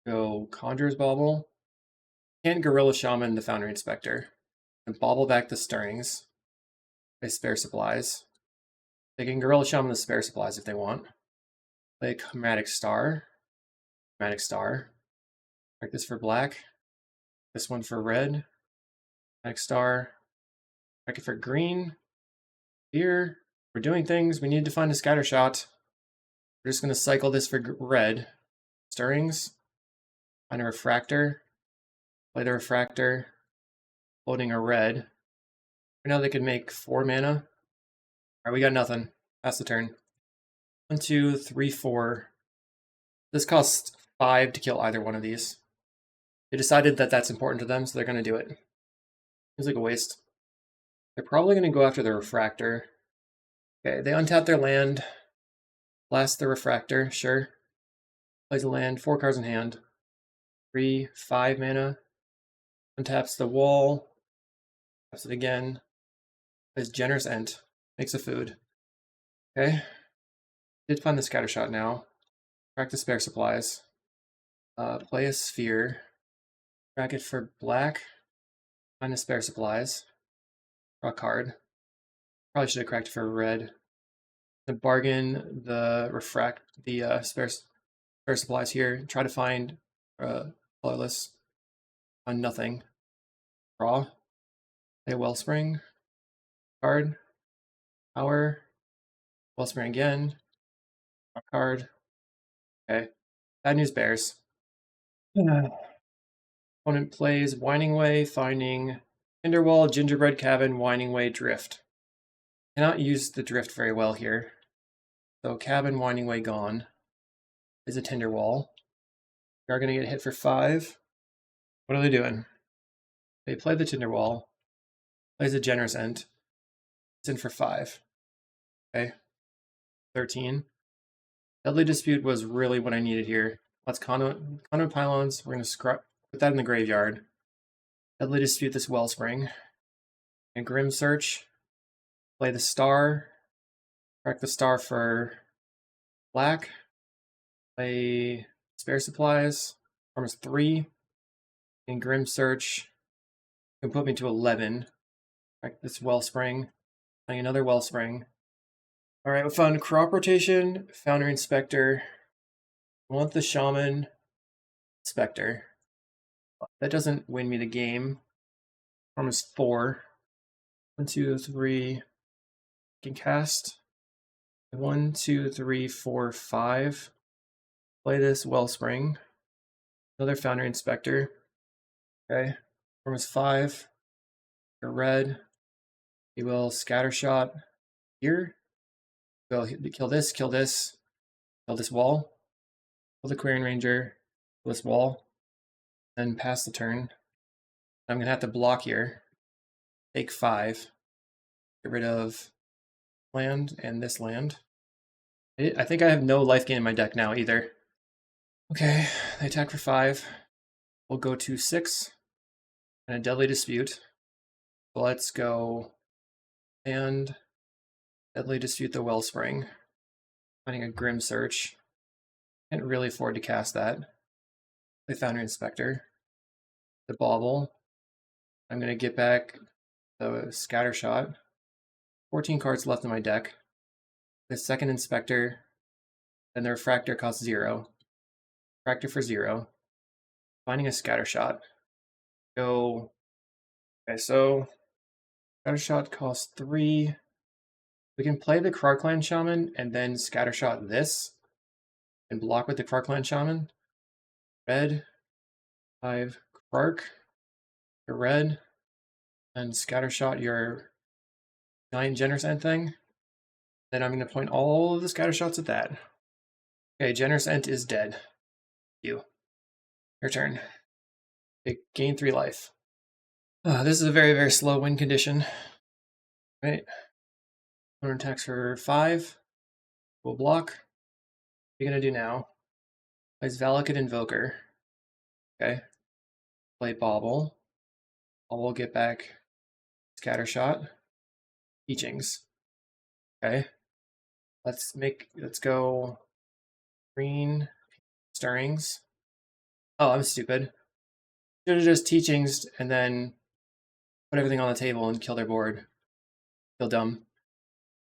Go Conjurer's Bauble. Can't Gorilla Shaman the Foundry Inspector. And bobble back the Stirrings. Play Spare Supplies. They can Gorilla Shaman the Spare Supplies if they want. Play Chromatic Star. Chromatic Star. Mark this for black. This one for red. Chromatic Star. Mark it for green. Here. We're doing things. We need to find a scatter shot. We're just going to cycle this for red. Stirrings. Find a Refractor. Play the Refractor. Floating a red. Right now they could make 4 mana. Alright, we got nothing. Pass the turn. 1, 2, 3, 4. This costs 5 to kill either one of these. They decided that that's important to them, so they're going to do it. Seems like a waste. They're probably going to go after the Refractor. Okay, they untap their land. Blast the Refractor, sure. Plays a land, 4 cards in hand. 3, 5 mana. Untaps the wall. Taps it again. Plays Generous Ent. Makes a food. Okay. Did find the scatter shot now. Track the Spare Supplies. Play a Sphere. Track it for black. Find the Spare Supplies. Draw a card. Probably should have cracked it for red. The bargain, the spare supplies here. Try to find colorless on nothing. Draw. Play a Wellspring. Card. Power. Wellspring again. Draw a card. Okay. Bad news bears. Opponent plays Winding Way, finding Tinderwall, Gingerbread Cabin, Winding Way, Drift. Cannot use the Drift very well here. So Cabin, Winding Way gone. Is a Tinderwall. We are going to get hit for 5. What are they doing? They play the Tinderwall. Plays a Generous Ent. It's in for 5. Okay. 13. Deadly Dispute was really what I needed here. Let's Conduit Pylons. We're going to put that in the graveyard. Deadly Dispute this Wellspring. And Grim Search. Play the star. Crack the star for black. Play Spare Supplies. Form is 3. And Grim Search can put me to 11. Crack this Wellspring. Playing another Wellspring. Alright, we found Crop Rotation, Foundry Inspector. I want the Shaman Inspector. That doesn't win me the game. Form is 4. 1, 2, 3. Can cast 1, 2, 3, 4, 5. Play this Wellspring. Another Foundry Inspector. Okay. Form is 5. A red. We will Scattershot here. We'll kill this, kill this. Kill this wall. Kill the Quarian Ranger. Kill this wall. Then pass the turn. I'm going to have to block here. Take 5. Get rid of land and this land. I think I have no life gain in my deck now either. Okay, they attack for 5. We'll go to 6. And a Deadly Dispute. So let's go and Deadly Dispute the Wellspring. Finding a Grim Search. Can't really afford to cast that. Play Foundry Inspector. The Bauble. I'm going to get back the Scattershot. 14 cards left in my deck. The second Inspector. Then the Refractor costs 0. Refractor for 0. Finding a Scattershot. Go. Okay, so Scattershot costs 3. We can play the Krarkland Shaman and then Scattershot this and block with the Krarkland Shaman. Red, 5 Krark, your red, and Scattershot your giant Generous Ent thing. Then I'm going to point all of the Scattershots at that. Okay, Generous Ent is dead. You. Your turn. Okay, gain 3 life. This is a very, very slow win condition. Right. Opponent attacks for 5. We'll block. What are you going to do now? Plays Valakut Invoker. Okay. Play Bauble. Bauble, get back Scattershot. Teachings. Okay. Let's go green stirrings. Oh, I'm stupid. Should have just teachings and then put everything on the table and kill their board. Feel dumb.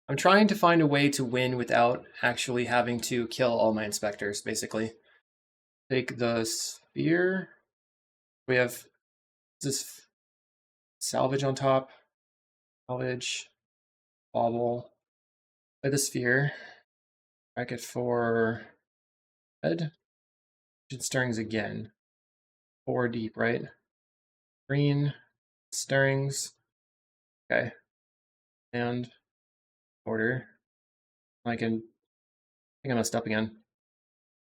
I'm trying to find a way to win without actually having to kill all my inspectors, basically. Take the sphere. We have this salvage on top. Salvage. Bauble. Play the sphere. Bracket for red. Stirrings again. 4 deep, right? Green. Stirrings. Okay. And order. I think I messed up again.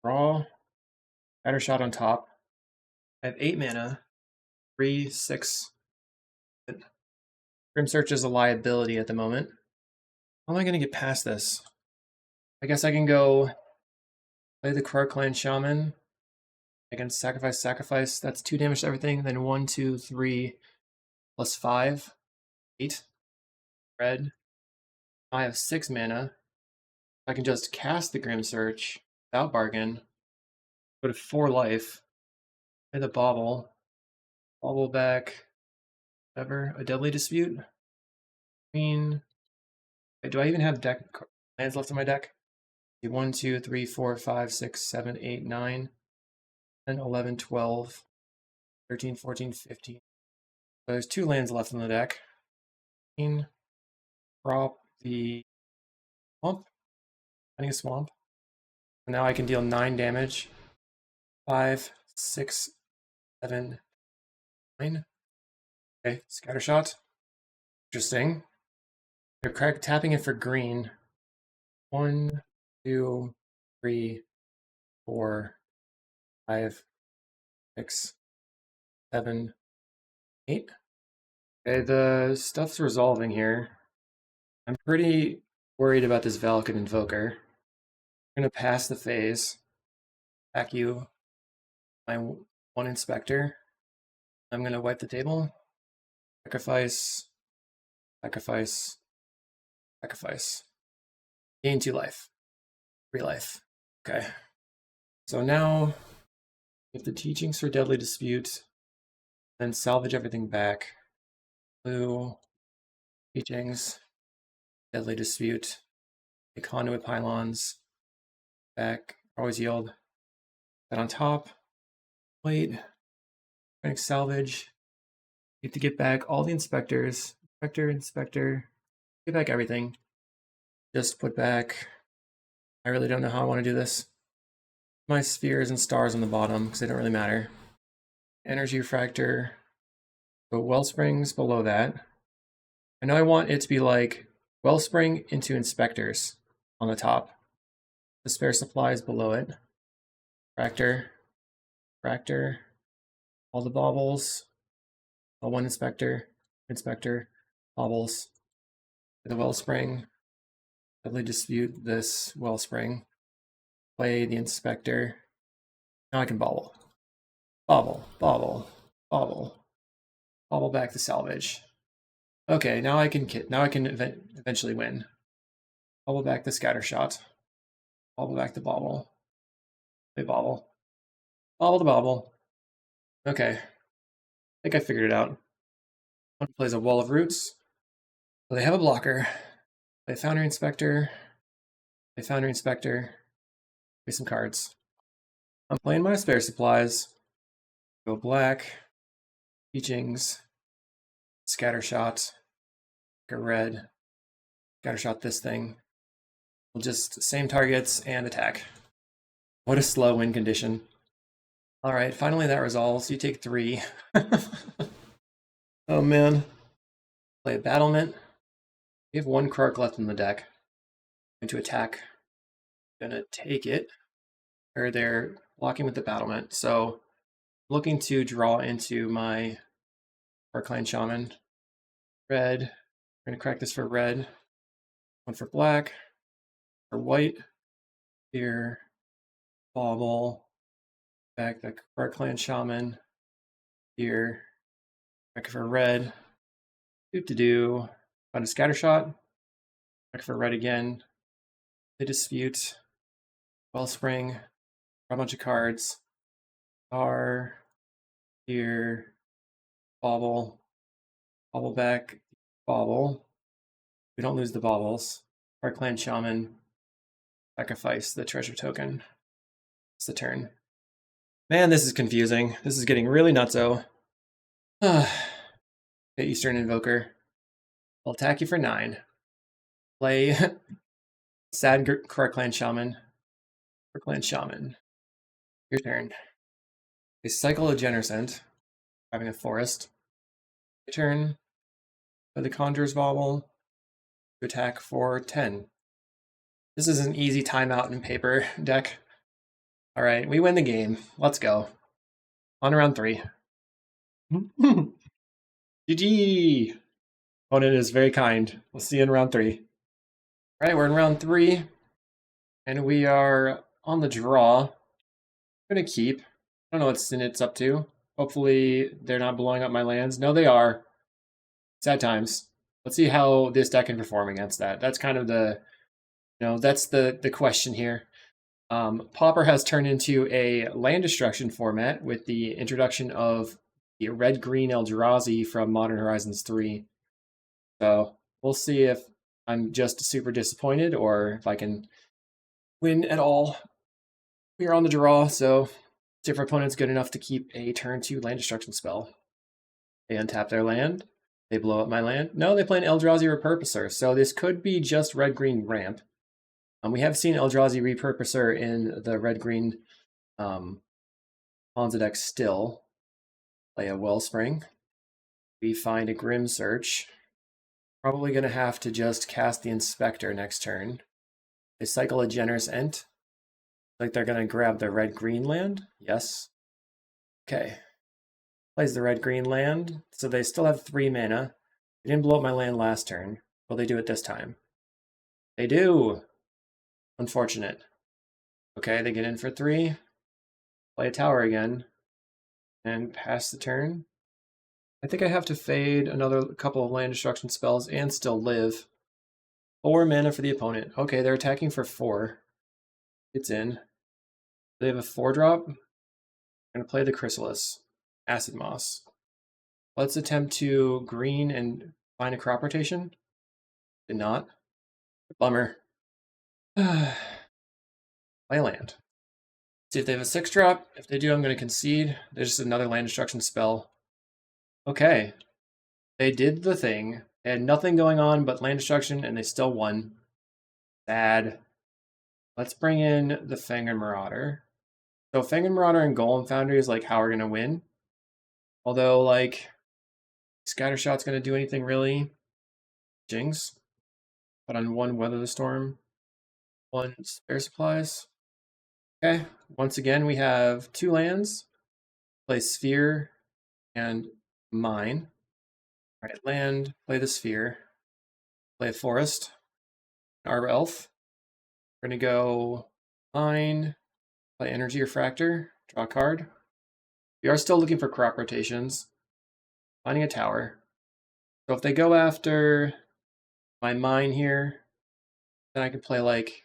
Draw. Scattershot on top. I have 8 mana. 3, 6. Grim Search is a liability at the moment. How am I going to get past this? I guess I can go play the Krarkland Shaman. I can sacrifice. That's 2 damage to everything. Then 1, 2, 3, plus 5. 8. Red. I have 6 mana. I can just cast the Grim Search without bargain. Go to 4 life. Play the Bauble. Bauble back. Whatever. A Deadly Dispute. Green. Do I even have lands left in my deck? 1, 2, 3, 4, 5, 6, 7, 8, 9, 10, 11, 12, 13, 14, 15. So there's 2 lands left in the deck. Drop the swamp. Finding a swamp. Now I can deal 9 damage. 5, 6, 7, 9. Okay, Scattershot. Interesting. They're tapping it for green. 1, 2, 3, 4, 5, 6, 7, 8. Okay, the stuff's resolving here. I'm pretty worried about this Valakut Invoker. I'm gonna pass the phase. Back you my 1 Inspector. I'm gonna wipe the table. Sacrifice. Sacrifice. Sacrifice. Gain 2 life. 3 life. Okay. So now, if the teachings for Deadly Dispute, then salvage everything back. Blue. Teachings. Deadly Dispute. The Conduit Pylons. Back. Always yield. That on top. Wait. Salvage. You have to get back all the inspectors. Inspector. Get back everything. Just put back. I really don't know how I want to do this. My spheres and stars on the bottom because they don't really matter. Energy Refractor. But Wellsprings below that. I know I want it to be like Wellspring into Inspectors on the top. The spare supplies below it. Refractor. All the baubles. 1 Inspector. Baubles. The Wellspring. Deadly Dispute this Wellspring. Play the Inspector. Now I can Bauble. Bauble back the salvage. Okay, now I can eventually win. Bobble back the scatter shot. Bobble back the bobble. Play bobble. Bobble the bobble. Okay. I think I figured it out. One plays a wall of roots. So they have a blocker. Play Foundry Inspector. Play Foundry Inspector. Play some cards. I'm playing my spare supplies. Go black. Teachings. Scattershot. Go red. Scattershot this thing. We'll just same targets and attack. What a slow win condition. Alright, finally that resolves. You take 3. Oh man. Play a battlement. We have 1 Krark left in the deck. Going to attack. Gonna take it. Or they're blocking with the battlement. So looking to draw into my Clan Shaman. Red. We're gonna crack this for red. 1 for black. For white. Here. Bauble. Back the Clan Shaman. Here. Back for red. Do. Find a scatter shot. Back for red again. They dispute. Wellspring. Draw a bunch of cards. Star. Here. Bauble. Bauble back. Bauble. We don't lose the baubles. Our Clan Shaman. Sacrifice the treasure token. It's the turn. Man, this is confusing. This is getting really nutso. Okay, Eastern Invoker. I'll attack you for 9. Play Sad Clan Shaman. Clan Shaman. Your turn. They cycle a Genercent, having a forest. Your turn. Play the Conjurer's Bauble. To attack for 10. This is an easy timeout in paper deck. Alright, we win the game. Let's go. On to round 3. GG! Opponent is very kind. We'll see you in round 3. Alright, we're in round 3. And we are on the draw. I'm going to keep. I don't know what Sinit's up to. Hopefully they're not blowing up my lands. No, they are. Sad times. Let's see how this deck can perform against that. That's kind of the, that's the question here. Pauper has turned into a land destruction format with the introduction of the red-green Eldrazi from Modern Horizons 3. So we'll see if I'm just super disappointed or if I can win at all. We are on the draw, so if our opponent's good enough to keep a turn 2 land destruction spell. They untap their land. They blow up my land. No, they play an Eldrazi Repurposer, so this could be just red-green ramp. We have seen Eldrazi Repurposer in the red-green Ponza deck still. Play a Wellspring. We find a Grim Search. Probably going to have to just cast the Inspector next turn. They cycle a Generous Ent. Like they're going to grab the red-green land. Yes. Okay. Plays the red-green land. So they still have 3 mana. They didn't blow up my land last turn. Will they do it this time? They do! Unfortunate. Okay, they get in for 3. Play a tower again. And pass the turn. I think I have to fade another couple of land destruction spells and still live. 4 mana for the opponent. Okay, they're attacking for 4. It's in. They have a 4-drop. I'm going to play the Chrysalis. Acid Moss. Let's attempt to green and find a crop rotation. Did not. Bummer. Play land. See if they have a 6-drop. If they do, I'm going to concede. There's just another land destruction spell. Okay. They did the thing. They had nothing going on but land destruction, and they still won. Sad. Let's bring in the Fangren Marauder. So Fangren Marauder and Golem Foundry is like how we're going to win. Although, like, Scattershot's going to do anything really. Jinx. But on 1 Weather the Storm. 1 Spare Supplies. Okay. Once again, we have 2 lands. Play Sphere and Mine. All right, land. Play the Sphere. Play a Forest. Arbor Elf. We're going to go Mine. Play Energy Refractor. Draw a card. We are still looking for crop rotations. Finding a tower. So if they go after my Mine here, Then I can play like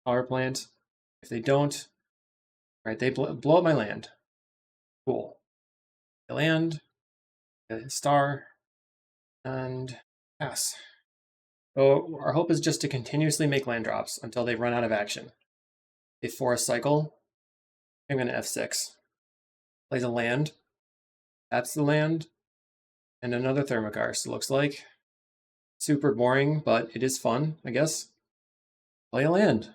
power plant. If they don't, right, they blow up my land. Cool. They land, a star, and pass. So our hope is just to continuously make land drops until they run out of action. They forest cycle. I'm going to F6. Plays a land. Taps the land. And another Thermokarst, it looks like. Super boring, but it is fun, I guess. Play a land.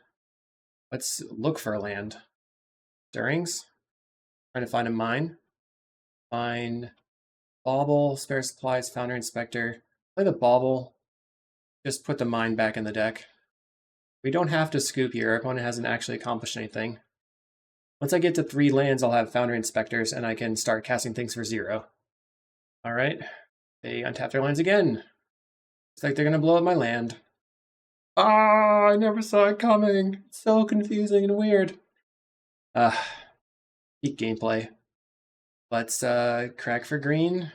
Let's look for a land. Stirrings. Trying to find a mine. Find Bauble, Spare Supplies, Foundry Inspector. Play the Bauble. Just put the mine back in the deck. We don't have to scoop here. Our opponent hasn't actually accomplished anything. Once I get to 3 lands, I'll have Foundry Inspectors, and I can start casting things for 0. All right. They untap their lands again. Looks like they're going to blow up my land. Ah, I never saw it coming. It's so confusing and weird. Peak gameplay. Let's crack for green.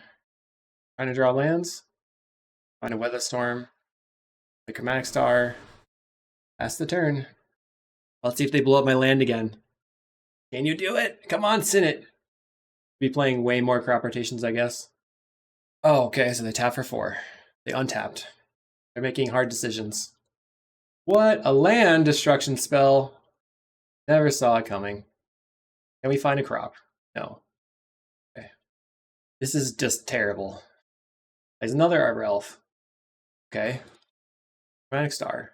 Trying to draw lands. Find a Weather Storm. The Chromatic Star. Pass the turn. Let's see if they blow up my land again. Can you do it? Come on, Sin it. Be playing way more crop rotations, I guess. Oh, okay, so they tap for 4. They untapped. They're making hard decisions. What? A land destruction spell? Never saw it coming. Can we find a crop? No. Okay. This is just terrible. There's another Arbor Elf. Okay. Chromatic Star.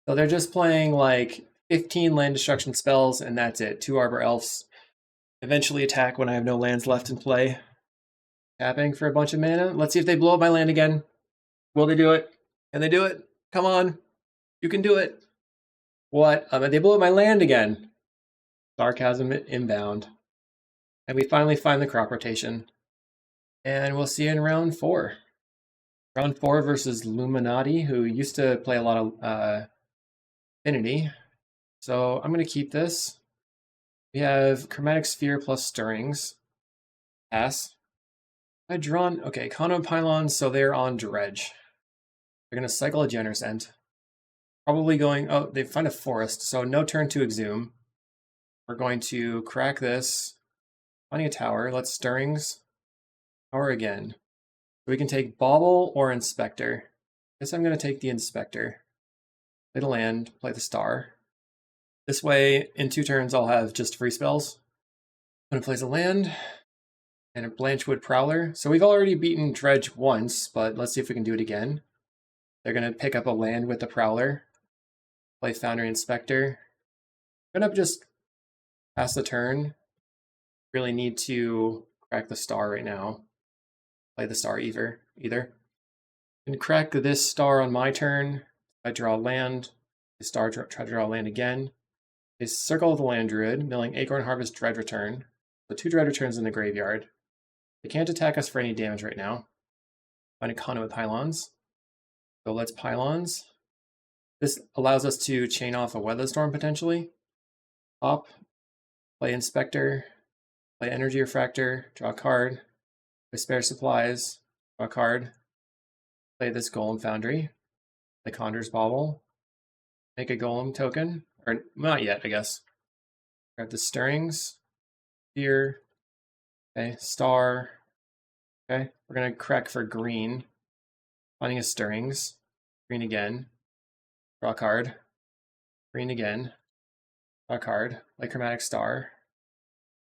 So they're just playing like 15 land destruction spells, and that's it. 2 Arbor Elves. Eventually attack when I have no lands left in play. Tapping for a bunch of mana. Let's see if they blow up my land again. Will they do it? Can they do it? Come on. You can do it. What? They blew up my land again. Sarcasm inbound. And we finally find the crop rotation. And we'll see you in round 4. Round 4 versus Luminati, who used to play a lot of Affinity. So I'm going to keep this. We have Chromatic Sphere plus Stirrings. Pass. I drawn, okay, Conduit Pylons, so they're on Dredge. They're going to cycle a Generous End. Probably going, oh, they find a forest, so no turn to Exhume. We're going to crack this. Finding a tower, let's Stirrings. Tower again. We can take Bauble or Inspector. I guess I'm going to take the Inspector. Play the land, play the star. This way, in 2 turns, I'll have just free spells. I'm going to place a land and a Blanchwood Prowler. So we've already beaten Dredge once, but let's see if we can do it again. They're going to pick up a land with the Prowler. Play Foundry Inspector. I'm going to just pass the turn. Really need to crack the star right now. Play the star either. And crack this star on my turn. I draw land. The star try to draw land again. A Circle of the Land Druid, milling Acorn Harvest Dread Return. So 2 Dread Returns in the graveyard. They can't attack us for any damage right now. Find a Conduit Pylons. So let's Pylons. This allows us to chain off a Weather Storm potentially. Pop. Play Inspector. Play Energy Refractor. Draw a card. Play Spare Supplies. Draw a card. Play this Golem Foundry. Play Conjurer's Bauble. Make a Golem token. Or not yet, I guess. Grab the Stirrings. Here. Okay, star. Okay, we're going to crack for green. Finding a Stirrings. Green again. Draw a card. Green again. Draw a card. Like Chromatic Star.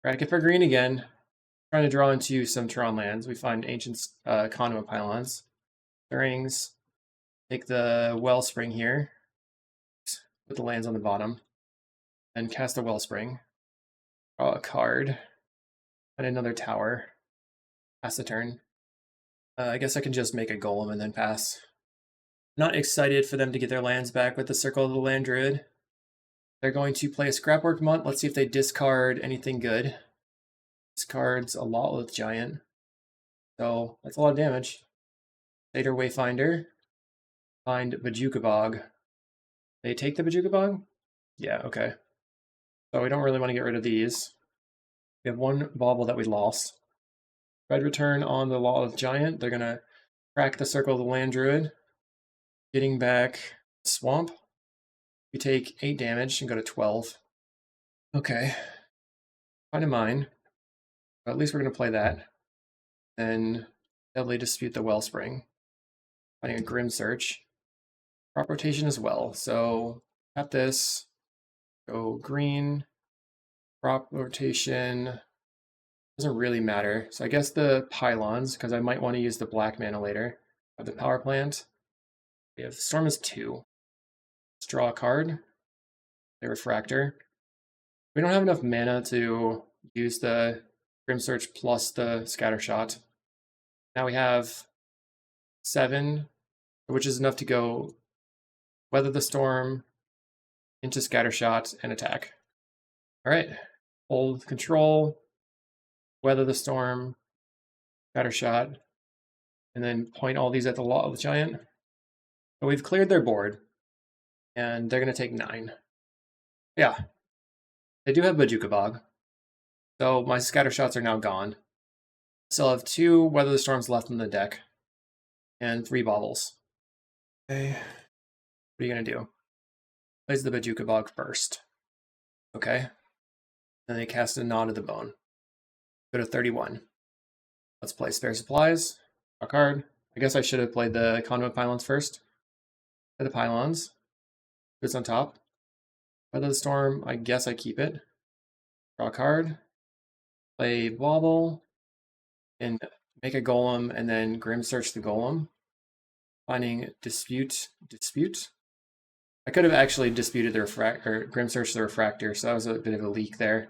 Crack it for green again. Trying to draw into some Tron lands. We find Ancient Conduit Pylons. Stirrings. Take the Wellspring here. Put the lands on the bottom. And cast a Wellspring. Draw a card. And another tower. Pass the turn. I guess I can just make a Golem and then pass. Not excited for them to get their lands back with the Circle of the Land Druid. They're going to play a Scrapwork Mutt. Let's see if they discard anything good. Discards a Lawless Giant. So that's a lot of damage. Satyr Wayfinder. Find Bojuka Bog. They take the Bojuka Bog? Yeah, okay. So we don't really want to get rid of these. We have 1 Bauble that we lost. Red return on the Lawless Giant. They're going to crack the Circle of the Land Druid. Getting back Swamp. We take 8 damage and go to 12. Okay. Kind of mine. But at least we're going to play that. Then Deadly Dispute the Wellspring. Finding a Grim Search. Crop rotation as well. So tap this. Go green. Crop rotation. Doesn't really matter. So I guess the pylons, because I might want to use the black mana later. Of the power plant. We have Storm is 2. Let's draw a card. The Refractor. We don't have enough mana to use the Grim Search plus the Scatter Shot. Now we have 7, which is enough to go Weather the Storm, into Scatter Shot, and attack. All right, hold control, Weather the Storm, Scatter Shot, and then point all these at the Law of the Giant. So we've cleared their board, and they're going to take 9. Yeah, they do have Bojuka Bog, so my Scatter Shots are now gone. Still have 2 Weather the Storms left in the deck, and 3 Baubles. Okay, what are you going to do? Plays the Bojuka Bog first. Okay. Then they cast a Gnaw to the Bone. Go to 31. Let's play Spare Supplies. Draw a card. I guess I should have played the Conduit Pylons first. Play the Pylons. It's on top. Weather the Storm, I guess I keep it. Draw a card. Play Bauble. And make a Golem, and then Grim Search the Golem. Finding Dispute. I could have actually disputed the Refractor, or Grim Search the Refractor, so that was a bit of a leak there.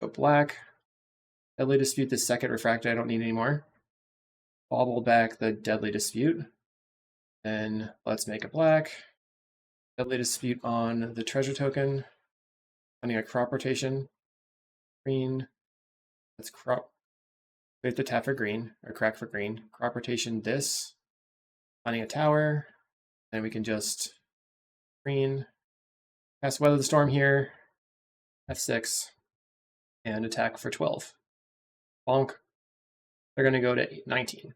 Go black. Deadly Dispute the second Refractor I don't need anymore. Bauble back the Deadly Dispute. Then let's make a black. Deadly Dispute on the Treasure Token. Finding a Crop Rotation. Green. Let's crop. We have to tap for green, or crack for green. Crop Rotation this. Finding a tower. Then we can just green. Cast Weather the Storm here. F6. And attack for 12. Bonk. They're going to go to 19.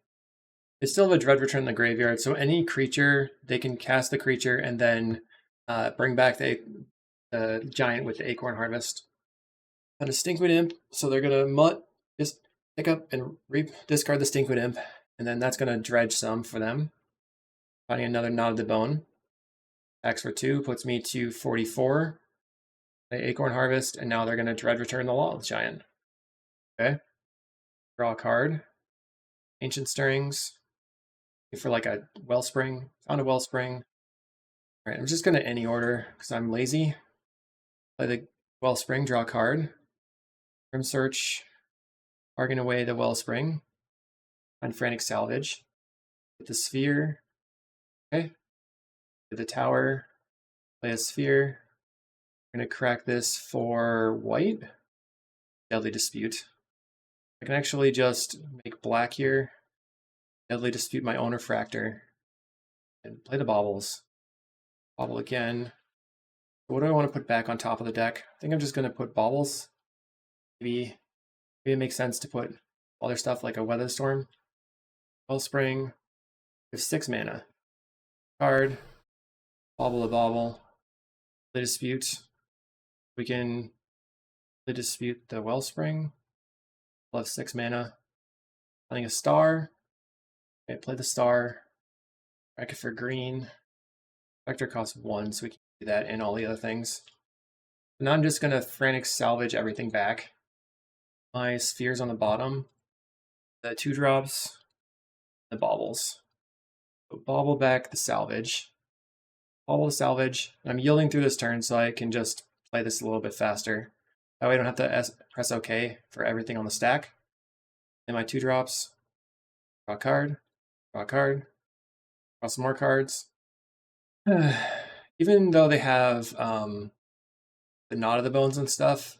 They still have a Dredge Return in the graveyard, so any creature, they can cast the creature and then bring back the giant with the Acorn Harvest. On a Stinkwood Imp, so they're going to just pick up and discard the Stinkwood Imp, and then that's going to dredge some for them. Finding another Gnaw to the Bone. Attacks for 2 puts me to 44. The Acorn Harvest, and now they're going to Dredge Return the Law of the Giant. Okay. Draw a card. Ancient Stirrings. For like a Wellspring. Found a Wellspring. Alright, I'm just going to any order because I'm lazy. Play the Wellspring, draw a card. Grim Search. Bargain away the Wellspring. Find Frantic Salvage. Get the Sphere. Okay. Get the Tower. Play a Sphere. I'm going to crack this for white. Deadly Dispute. I can actually just make black here. Deadly Dispute my own Refractor. And play the Baubles. Bauble again. What do I want to put back on top of the deck? I think I'm just going to put Baubles. Maybe it makes sense to put other stuff like a Weather Storm. Wellspring. We have 6 mana. Card. Bauble a Bauble. Play Dispute. We can play Dispute the Wellspring. We'll have 6 mana. Playing a Star. Okay, play the Star. Crack it for green. Vector costs 1, so we can do that and all the other things. Now I'm just going to Frantic Salvage everything back. My Spheres on the bottom. The 2-drops. The Baubles. So Bauble back the Salvage. Bauble the Salvage. I'm yielding through this turn so I can just play this a little bit faster. That way I don't have to press OK for everything on the stack. And my 2-drops. Draw a card. Draw a card. Draw some more cards. Even though they have the Gnaw to the Bones and stuff,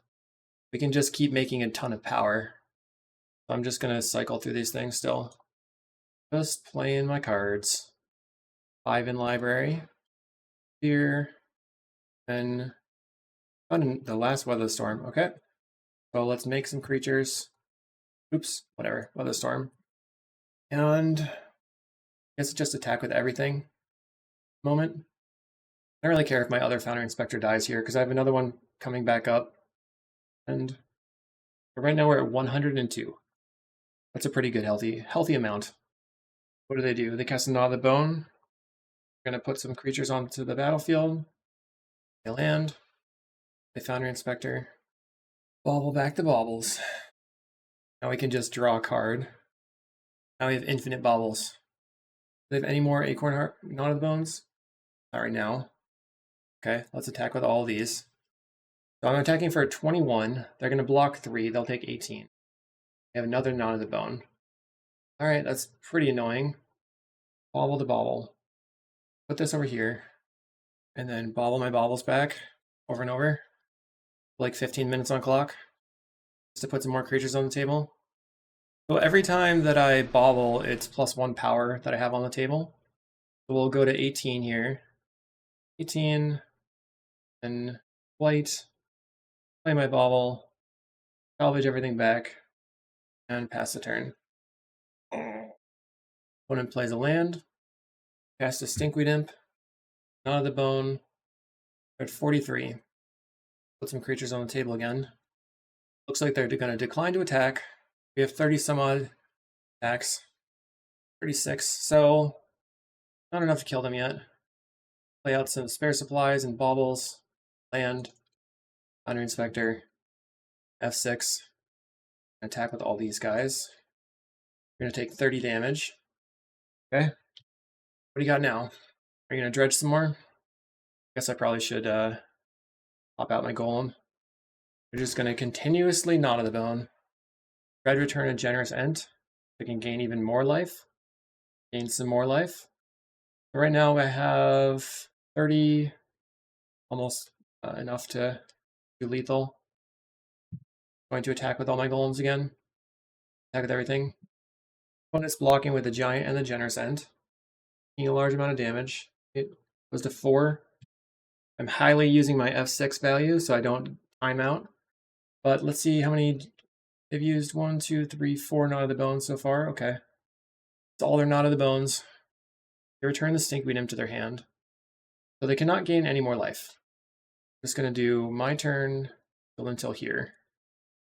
we can just keep making a ton of power. So I'm just going to cycle through these things still. Just playing my cards. 5 in library. Here. And the last Weather Storm. Okay. So let's make some creatures. Oops, whatever. Weather Storm. And I guess just attack with everything. Moment. I don't really care if my other Foundry Inspector dies here because I have another one coming back up. And right now we're at 102. That's a pretty good healthy amount. What do? They cast a Gnaw of the Bone. We're going to put some creatures onto the battlefield. They land. They Foundry Inspector. Bauble back the baubles. Now we can just draw a card. Now we have infinite baubles. Do they have any more Acorn Heart Gnaw of the Bones? Not right now. Okay, let's attack with all of these. So I'm attacking for 21. They're going to block 3. They'll take 18. They have another Gnaw of the Bone. Alright, that's pretty annoying. Bauble to bauble. Put this over here. And then bauble my baubles back over and over. Like 15 minutes on clock. Just to put some more creatures on the table. So every time that I bauble, it's +1 power that I have on the table. So we'll go to 18 here. 18. And white. Play my bauble. Salvage everything back. And pass the turn. Opponent plays a land. Cast a Stinkweed Imp. Gnaw of the Bone. We're at 43. Put some creatures on the table again. Looks like they're going to decline to attack. We have 30 some odd attacks. 36. So, not enough to kill them yet. Play out some spare supplies and baubles. Land. Foundry Inspector. F6. Attack with all these guys. We're going to take 30 damage. Okay. What do you got now? Are you going to dredge some more? I guess I probably should pop out my golem. We're just going to continuously Gnaw of the Bone. Red return a generous Ent. We can gain even more life. Gain some more life. So right now I have 30, almost enough to do lethal. Going to attack with all my golems again. Attack with everything. Opponent's blocking with the giant and the generous Ent. Taking a large amount of damage. It goes to 4. I'm highly using my F6 value so I don't time out. But let's see how many they've used. 1, 2, 3, 4 Gnaw of the Bones so far. Okay. It's all their Gnaw of the Bones. They return the Stinkweed Imp to their hand. So they cannot gain any more life. I'm just going to do my turn until here.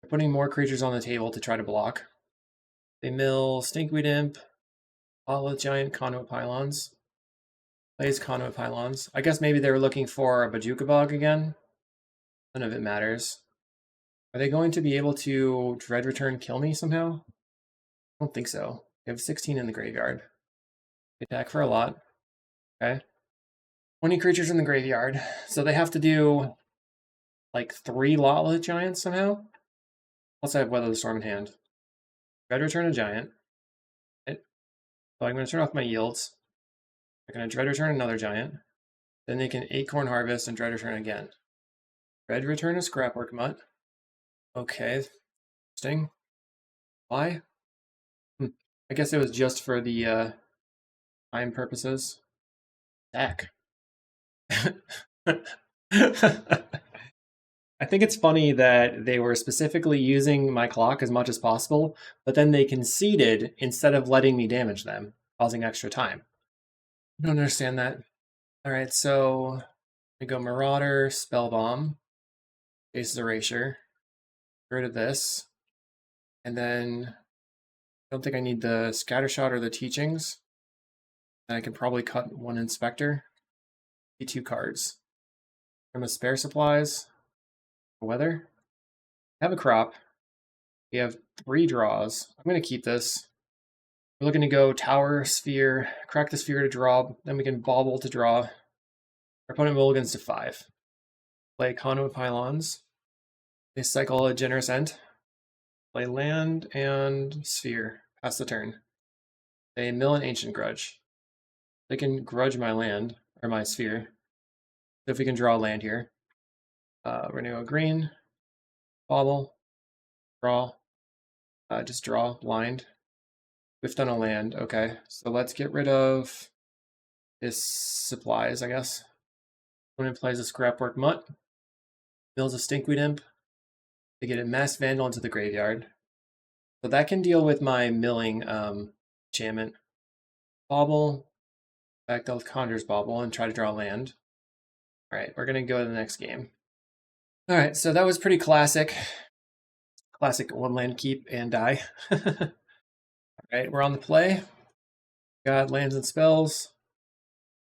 They're putting more creatures on the table to try to block. They mill Stinkweed Imp, Olive Giant, Conduit Pylons. Plays Conduit Pylons. I guess maybe they were looking for a Bajuka Bog again. None of it matters. Are they going to be able to Dread Return kill me somehow? I don't think so. They have 16 in the graveyard. They attack for a lot. Okay. 20 creatures in the graveyard. So they have to do like 3 Lawless Giants somehow. Plus I have Weather the Storm in hand. Dread Return a Giant. So I'm going to turn off my yields. I'm going to Dread Return another Giant. Then they can Acorn Harvest and Dread Return again. Dread Return a Scrapwork Mutt. Okay. Interesting. Why? I guess it was just for the time purposes. Attack. I think it's funny that they were specifically using my clock as much as possible, but then they conceded instead of letting me damage them, causing extra time. I don't understand that. Alright, so we go Marauder, Spellbomb, Faces Erasure, get rid of this, and then I don't think I need the Scattershot or the Teachings. And I can probably cut 1 Inspector. 2 cards. From the spare supplies. Weather. I have a crop. We have 3 draws. I'm going to keep this. We're looking to go Tower, Sphere, crack the Sphere to draw. Then we can Bauble to draw. Our opponent mulligans to 5. Play Conduit Pylons. They cycle a Generous Ent. Play land and Sphere. Pass the turn. They mill an Ancient Grudge. They can grudge my land, or my Sphere. So if we can draw a land here. We're gonna go green, bauble, draw, just draw, blind. Whiffed on a land, okay. So let's get rid of this supplies, I guess. Opponent plays a Scrapwork Mutt, mills a Stinkweed Imp. They get a Mass Vandal into the graveyard. So that can deal with my milling enchantment. Bauble, back to Conjurer's Bauble and try to draw land. All right, we're gonna go to the next game. All right, so that was pretty classic. Classic one land keep and die. All right, we're on the play. Got lands and spells.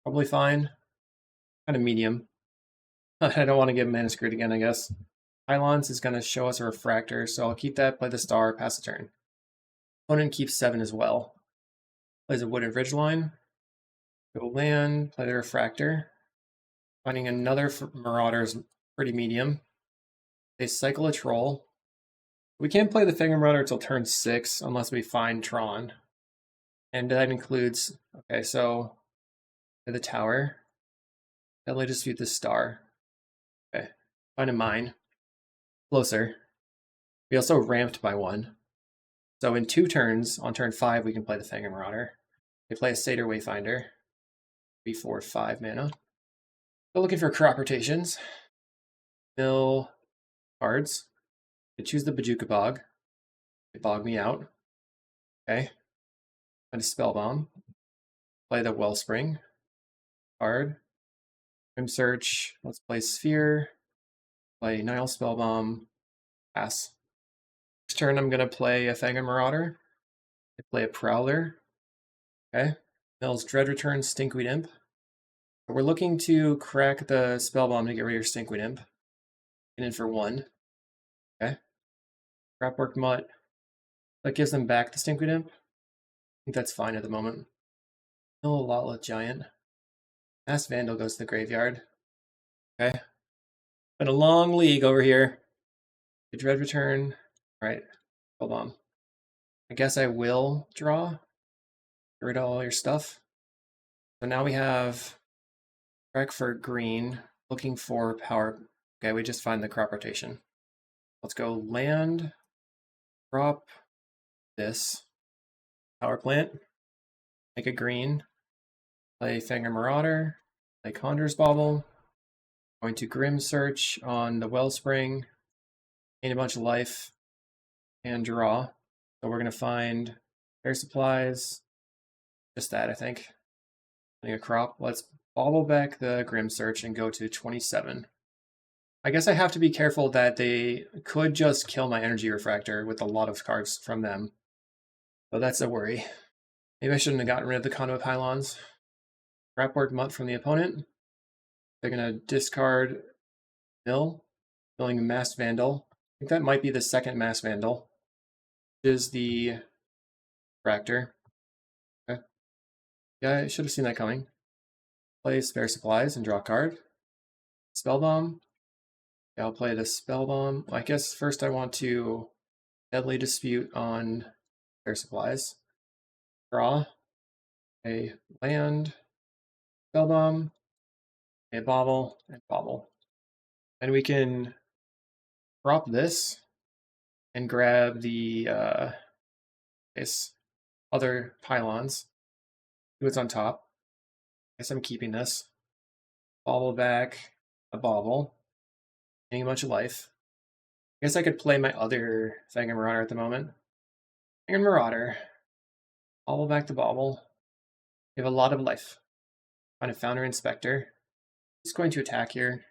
Probably fine. Kind of medium. I don't want to get mana screwed again, I guess. Pylons is going to show us a refractor, so I'll keep that, play the star, pass the turn. Opponent keeps 7 as well. Plays a wooden ridgeline. Go land, play the refractor. Finding another marauder is pretty medium. They cycle a troll. We can't play the Finger Marauder until turn 6 unless we find Tron. And that includes, okay, so the tower. Deadly Dispute the star. Okay, find a mine. Closer. We also ramped by 1. So in 2 turns, on turn 5, we can play the Finger Marauder. We play a Satyr Wayfinder. 3, 4, 5 mana. Still looking for crop rotations. Mill cards. I choose the Bajuka Bog. They bog me out. Okay. Find a Spellbomb. Play the Wellspring card. Grim Search. Let's play Sphere. Play Nile Spellbomb. Pass. Next turn, I'm going to play a Fangren Marauder. I play a Prowler. Okay. Mill's Dread Return, Stinkweed Imp. We're looking to crack the Spellbomb to get rid of your Stinkweed Imp. Get in for 1. Okay. Scrapwork Mutt. That gives them back the Stinkweed Imp. I think that's fine at the moment. Mill a Lotleth Giant. Mass Vandal goes to the graveyard. Okay. Been a long league over here. The Dread Return. Alright. Hold on. I guess I will draw. Get rid of all your stuff. So now we have Trek for green. Looking for power. Okay, we just find the crop rotation. Let's go land. Drop this. Power plant. Make a green. Play Fangren Marauder. Play Conjurer's Bauble. Going to Grim Search on the Wellspring. Gain a bunch of life. And draw. So we're going to find Air Supplies. Just that, I think. Finding a crop. Let's bauble back the Grim Search and go to 27. I guess I have to be careful that they could just kill my Energy Refractor with a lot of cards from them. So that's a worry. Maybe I shouldn't have gotten rid of the Conduit Pylons. Scrapwork Mutt from the opponent. They're going to discard Mill. Milling Mass Vandal. I think that might be the second Mass Vandal. Is the Refractor. Okay. Yeah, I should have seen that coming. Play Spare Supplies and draw a card. Spellbomb. Yeah, I'll play the Spellbomb. I guess first I want to Deadly Dispute on Spare Supplies. Draw. A land. Spellbomb. A bauble. And bauble. And we can drop this and grab the other pylons. See what's on top. I guess I'm keeping this. Bauble back a bauble. Getting a bunch of life. I guess I could play my other Fangren Marauder at the moment. Fangren Marauder. Bauble back the bauble. We have a lot of life. Find a Founder Inspector. Just going to attack here.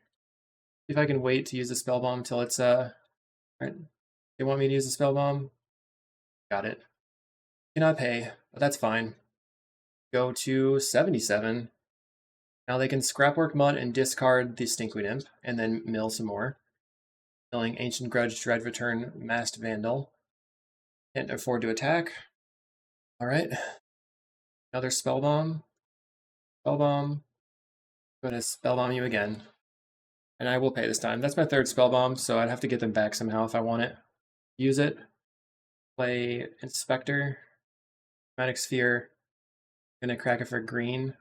See if I can wait to use the Spellbomb until it's right. They want me to use the Spellbomb. Got it. Cannot pay, but that's fine. Go to 77. Now they can Scrapwork Mutt and discard the Stinkweed Imp, and then mill some more. Milling Ancient Grudge, Dread Return, Masked Vandal. Can't afford to attack. Alright. Another Spellbomb. Spellbomb. I'm going to Spellbomb you again. And I will pay this time. That's my third Spellbomb, so I'd have to get them back somehow if I want it. Use it. Play Inspector. Chromatic Sphere. I'm going to crack it for green.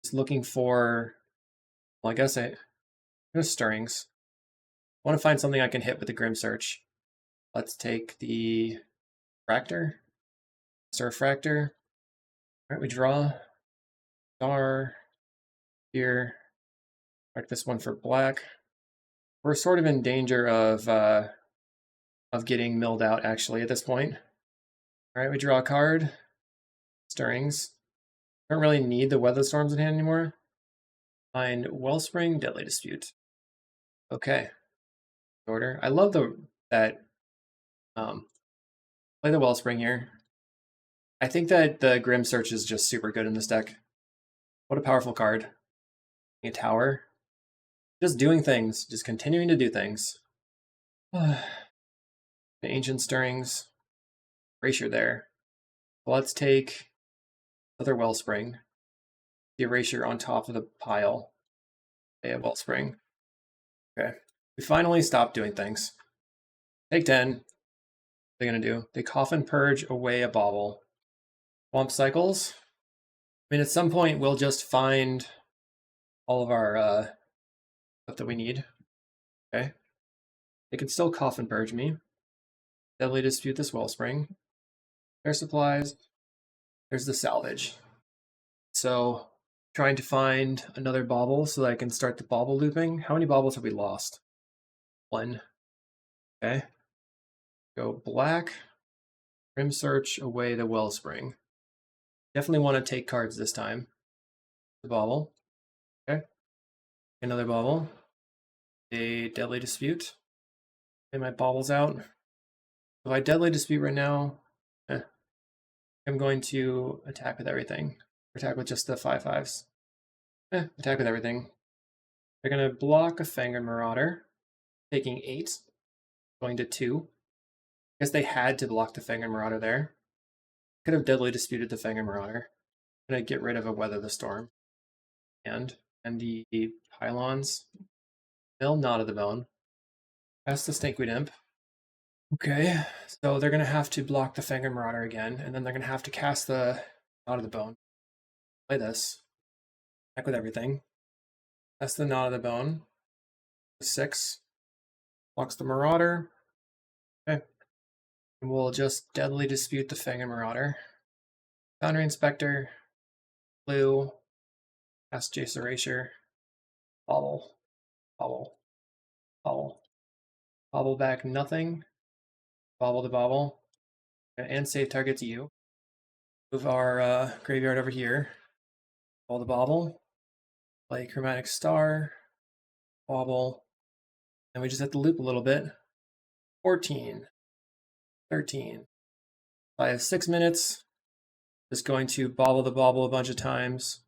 Just looking for, well, I guess Stirrings. I want to find something I can hit with the Grim Search. Let's take the Refractor. Star Refractor. All right, we draw. Star. Here. Mark this one for black. We're sort of in danger of getting milled out, actually, at this point. All right, we draw a card. Stirrings. Don't really need the Weather Storms in hand anymore. Find Wellspring, Deadly Dispute. Okay. Order. I love that play the Wellspring here. I think that the Grim Search is just super good in this deck. What a powerful card. A tower. Just doing things, just continuing to do things. The Ancient Stirrings. Erasure there. Let's take another Wellspring. The Erasure on top of the pile. They have Wellspring. Okay. We finally stopped doing things. Take 10. What are they going to do? They Coffin Purge away a Bauble. Swamp Cycles. I mean, at some point, we'll just find all of our stuff that we need. Okay. They can still Coffin Purge me. Deadly Dispute this Wellspring. Air Supplies. There's the Salvage. So, trying to find another Bauble so that I can start the Bauble looping. How many Baubles have we lost? 1. Okay. Go black. Grim Search away the Wellspring. Definitely want to take cards this time. The Bauble. Okay. Another Bauble. A Deadly Dispute. Get my Baubles out. If I Deadly Dispute right now, I'm going to attack with everything. Attack with just the 5/5s. Attack with everything. They're going to block a Fangren Marauder. Taking 8. Going to 2. I guess they had to block the Fangren Marauder there. Could have Deadly Disputed the Fangren Marauder. I'm going to get rid of a Weather the Storm. And the Pylons. Mill Knot of the Bone. Pass the Stinkweed Imp. Okay, so they're going to have to block the Fangren Marauder again, and then they're going to have to cast the Knot of the Bone. Play this. Attack with everything. That's the Knot of the Bone. 6. Blocks the Marauder. Okay. And we'll just Deadly Dispute the Fangren Marauder. Foundry Inspector. Blue. Cast Jace Erasure. Bobble. Bobble. Bobble. Bobble back nothing. Bobble to Bobble. And save target to you. Move our graveyard over here. Bobble the Bobble. Play Chromatic Star. Bobble. And we just have to loop a little bit. 14. 13. I have 6 minutes. Just going to Bobble the Bobble a bunch of times.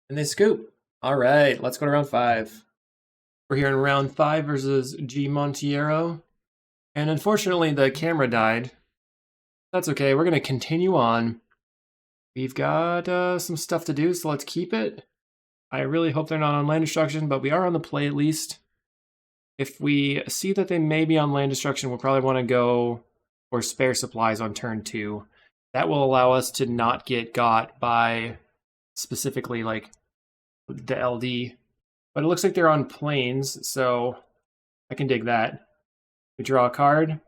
And they scoop. All right, let's go to round 5. We're here in round 5 versus G Montiero. And unfortunately, the camera died. That's okay, we're going to continue on. We've got some stuff to do, so let's keep it. I really hope they're not on land destruction, but we are on the play at least. If we see that they may be on land destruction, we'll probably want to go for spare supplies on turn 2. That will allow us to not get got by specifically like the LD. But it looks like they're on plains, so I can dig that. We draw a card.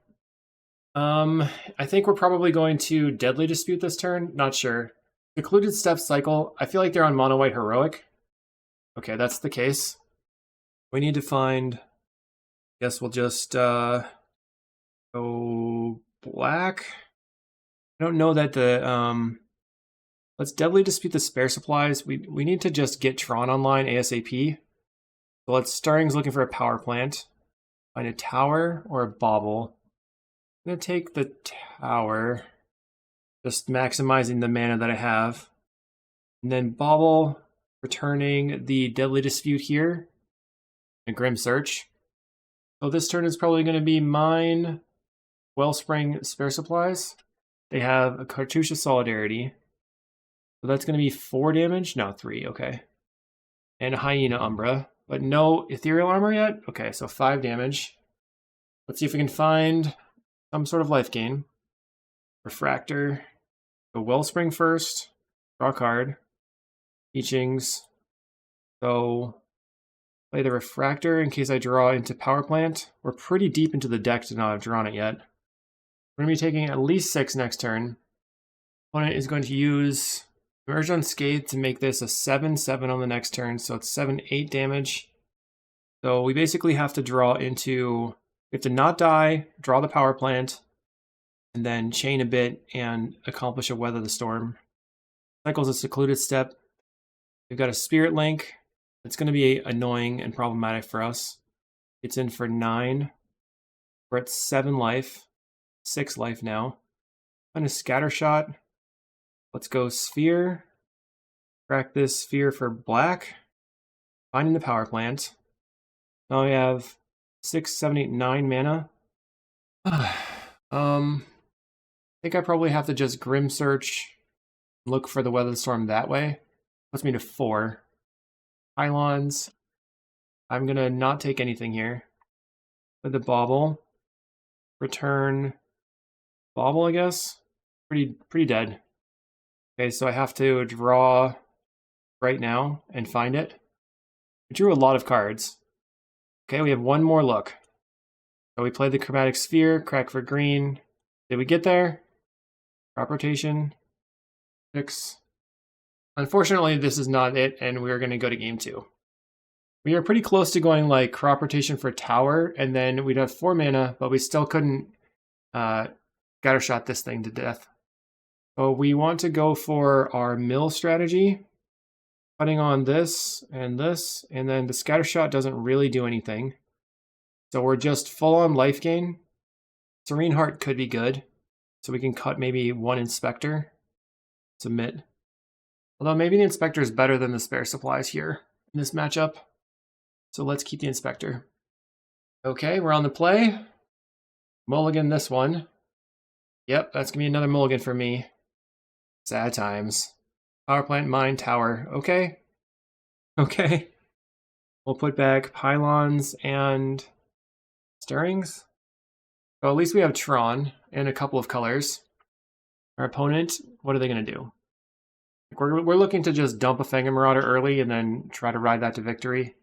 I think we're probably going to Deadly Dispute this turn. Not sure. Secluded Step Cycle. I feel like they're on mono white heroic. Okay, that's the case. We need to find. I guess we'll just go black. I don't know that the let's Deadly Dispute the spare supplies. We need to just get Tron online ASAP. So let's Starring's looking for a power plant. Find a tower or a Bauble. I'm going to take the tower, just maximizing the mana that I have. And then Bauble, returning the Deadly Dispute here. And Grim Search. So this turn is probably going to be mine. Wellspring spare supplies. They have a Cartouche of Solidarity. So that's going to be 4 damage? No, 3, okay. And a Hyena Umbra. But no Ethereal Armor yet? Okay, so 5 damage. Let's see if we can find some sort of life gain. Refractor. Go Wellspring first. Draw a card. Teachings. So play the Refractor in case I draw into Power Plant. We're pretty deep into the deck to not have drawn it yet. We're going to be taking at least 6 next turn. Opponent is going to use Emerge Unscathed to make this a 7/7 on the next turn, so it's 7/8 damage. So we basically have to draw into, we have to not die, draw the power plant, and then chain a bit and accomplish a Weather the Storm. Cycle's a Secluded Step. We've got a Spirit Link. It's going to be annoying and problematic for us. It's in for 9. We're at 7 life. 6 life now. And a scatter shot. Let's go sphere. Crack this sphere for black. Finding the power plant. Now we have 6, 7, 8, 9 mana. I think I probably have to just Grim Search, look for the Weather Storm that way. Puts me to 4. Pylons. I'm gonna not take anything here. With the bauble. Return bauble, I guess. Pretty dead. Okay, so I have to draw right now and find it. We drew a lot of cards. Okay, we have one more look. So we played the Chromatic Sphere, crack for green. Did we get there? Crop rotation. 6. Unfortunately, this is not it, and we're going to go to game 2. We are pretty close to going like crop rotation for tower, and then we'd have 4 mana, but we still couldn't scattershot this thing to death. So we want to go for our mill strategy, putting on this, and then the scattershot doesn't really do anything. So we're just full on life gain. Serene Heart could be good, so we can cut maybe 1 Inspector, submit. Although maybe the Inspector is better than the spare supplies here in this matchup. So let's keep the Inspector. Okay, we're on the play. Mulligan this one. Yep, that's gonna be another mulligan for me. Sad times. Power plant, mine, tower. Okay. Okay. We'll put back pylons and stirrings. Well, at least we have Tron and a couple of colors. Our opponent, what are they going to do? We're looking to just dump a Fangin Marauder early and then try to ride that to victory.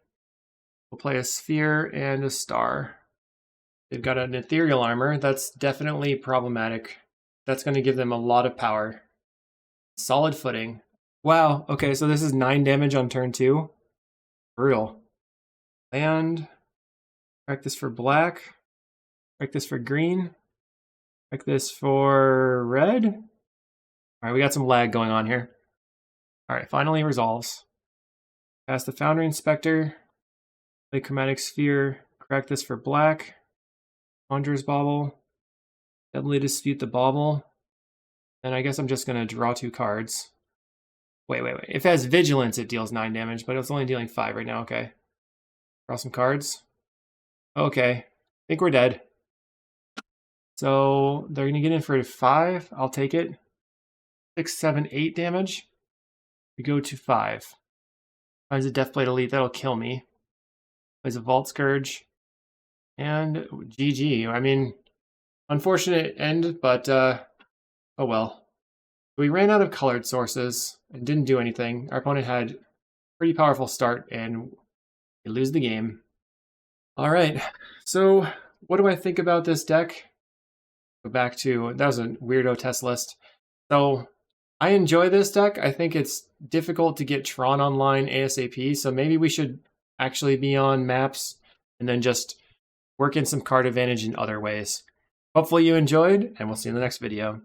We'll play a sphere and a star. They've got an ethereal armor. That's definitely problematic. That's going to give them a lot of power. Solid footing. Wow, okay, so this is 9 damage on turn 2. Brutal. Land. Crack this for black. Crack this for green. Crack this for red. All right, we got some lag going on here. All right, finally resolves. Cast the Foundry Inspector. Play Chromatic Sphere. Crack this for black. Conjurer's Bauble. Deadly Dispute the Bauble. And I guess I'm just going to draw 2 cards. Wait. If it has Vigilance, it deals 9 damage, but it's only dealing 5 right now. Okay. Draw some cards. Okay. I think we're dead. So they're going to get in for 5. I'll take it. 6, 7, 8 damage. We go to 5. Finds a Deathblade Elite. That'll kill me. Plays a Vault Scourge. And GG. I mean, unfortunate end, but oh well. We ran out of colored sources and didn't do anything. Our opponent had a pretty powerful start and we lose the game. All right, so what do I think about this deck? Go back to, that was a weirdo test list. So I enjoy this deck. I think it's difficult to get Tron online ASAP, so maybe we should actually be on maps and then just work in some card advantage in other ways. Hopefully you enjoyed, and we'll see you in the next video.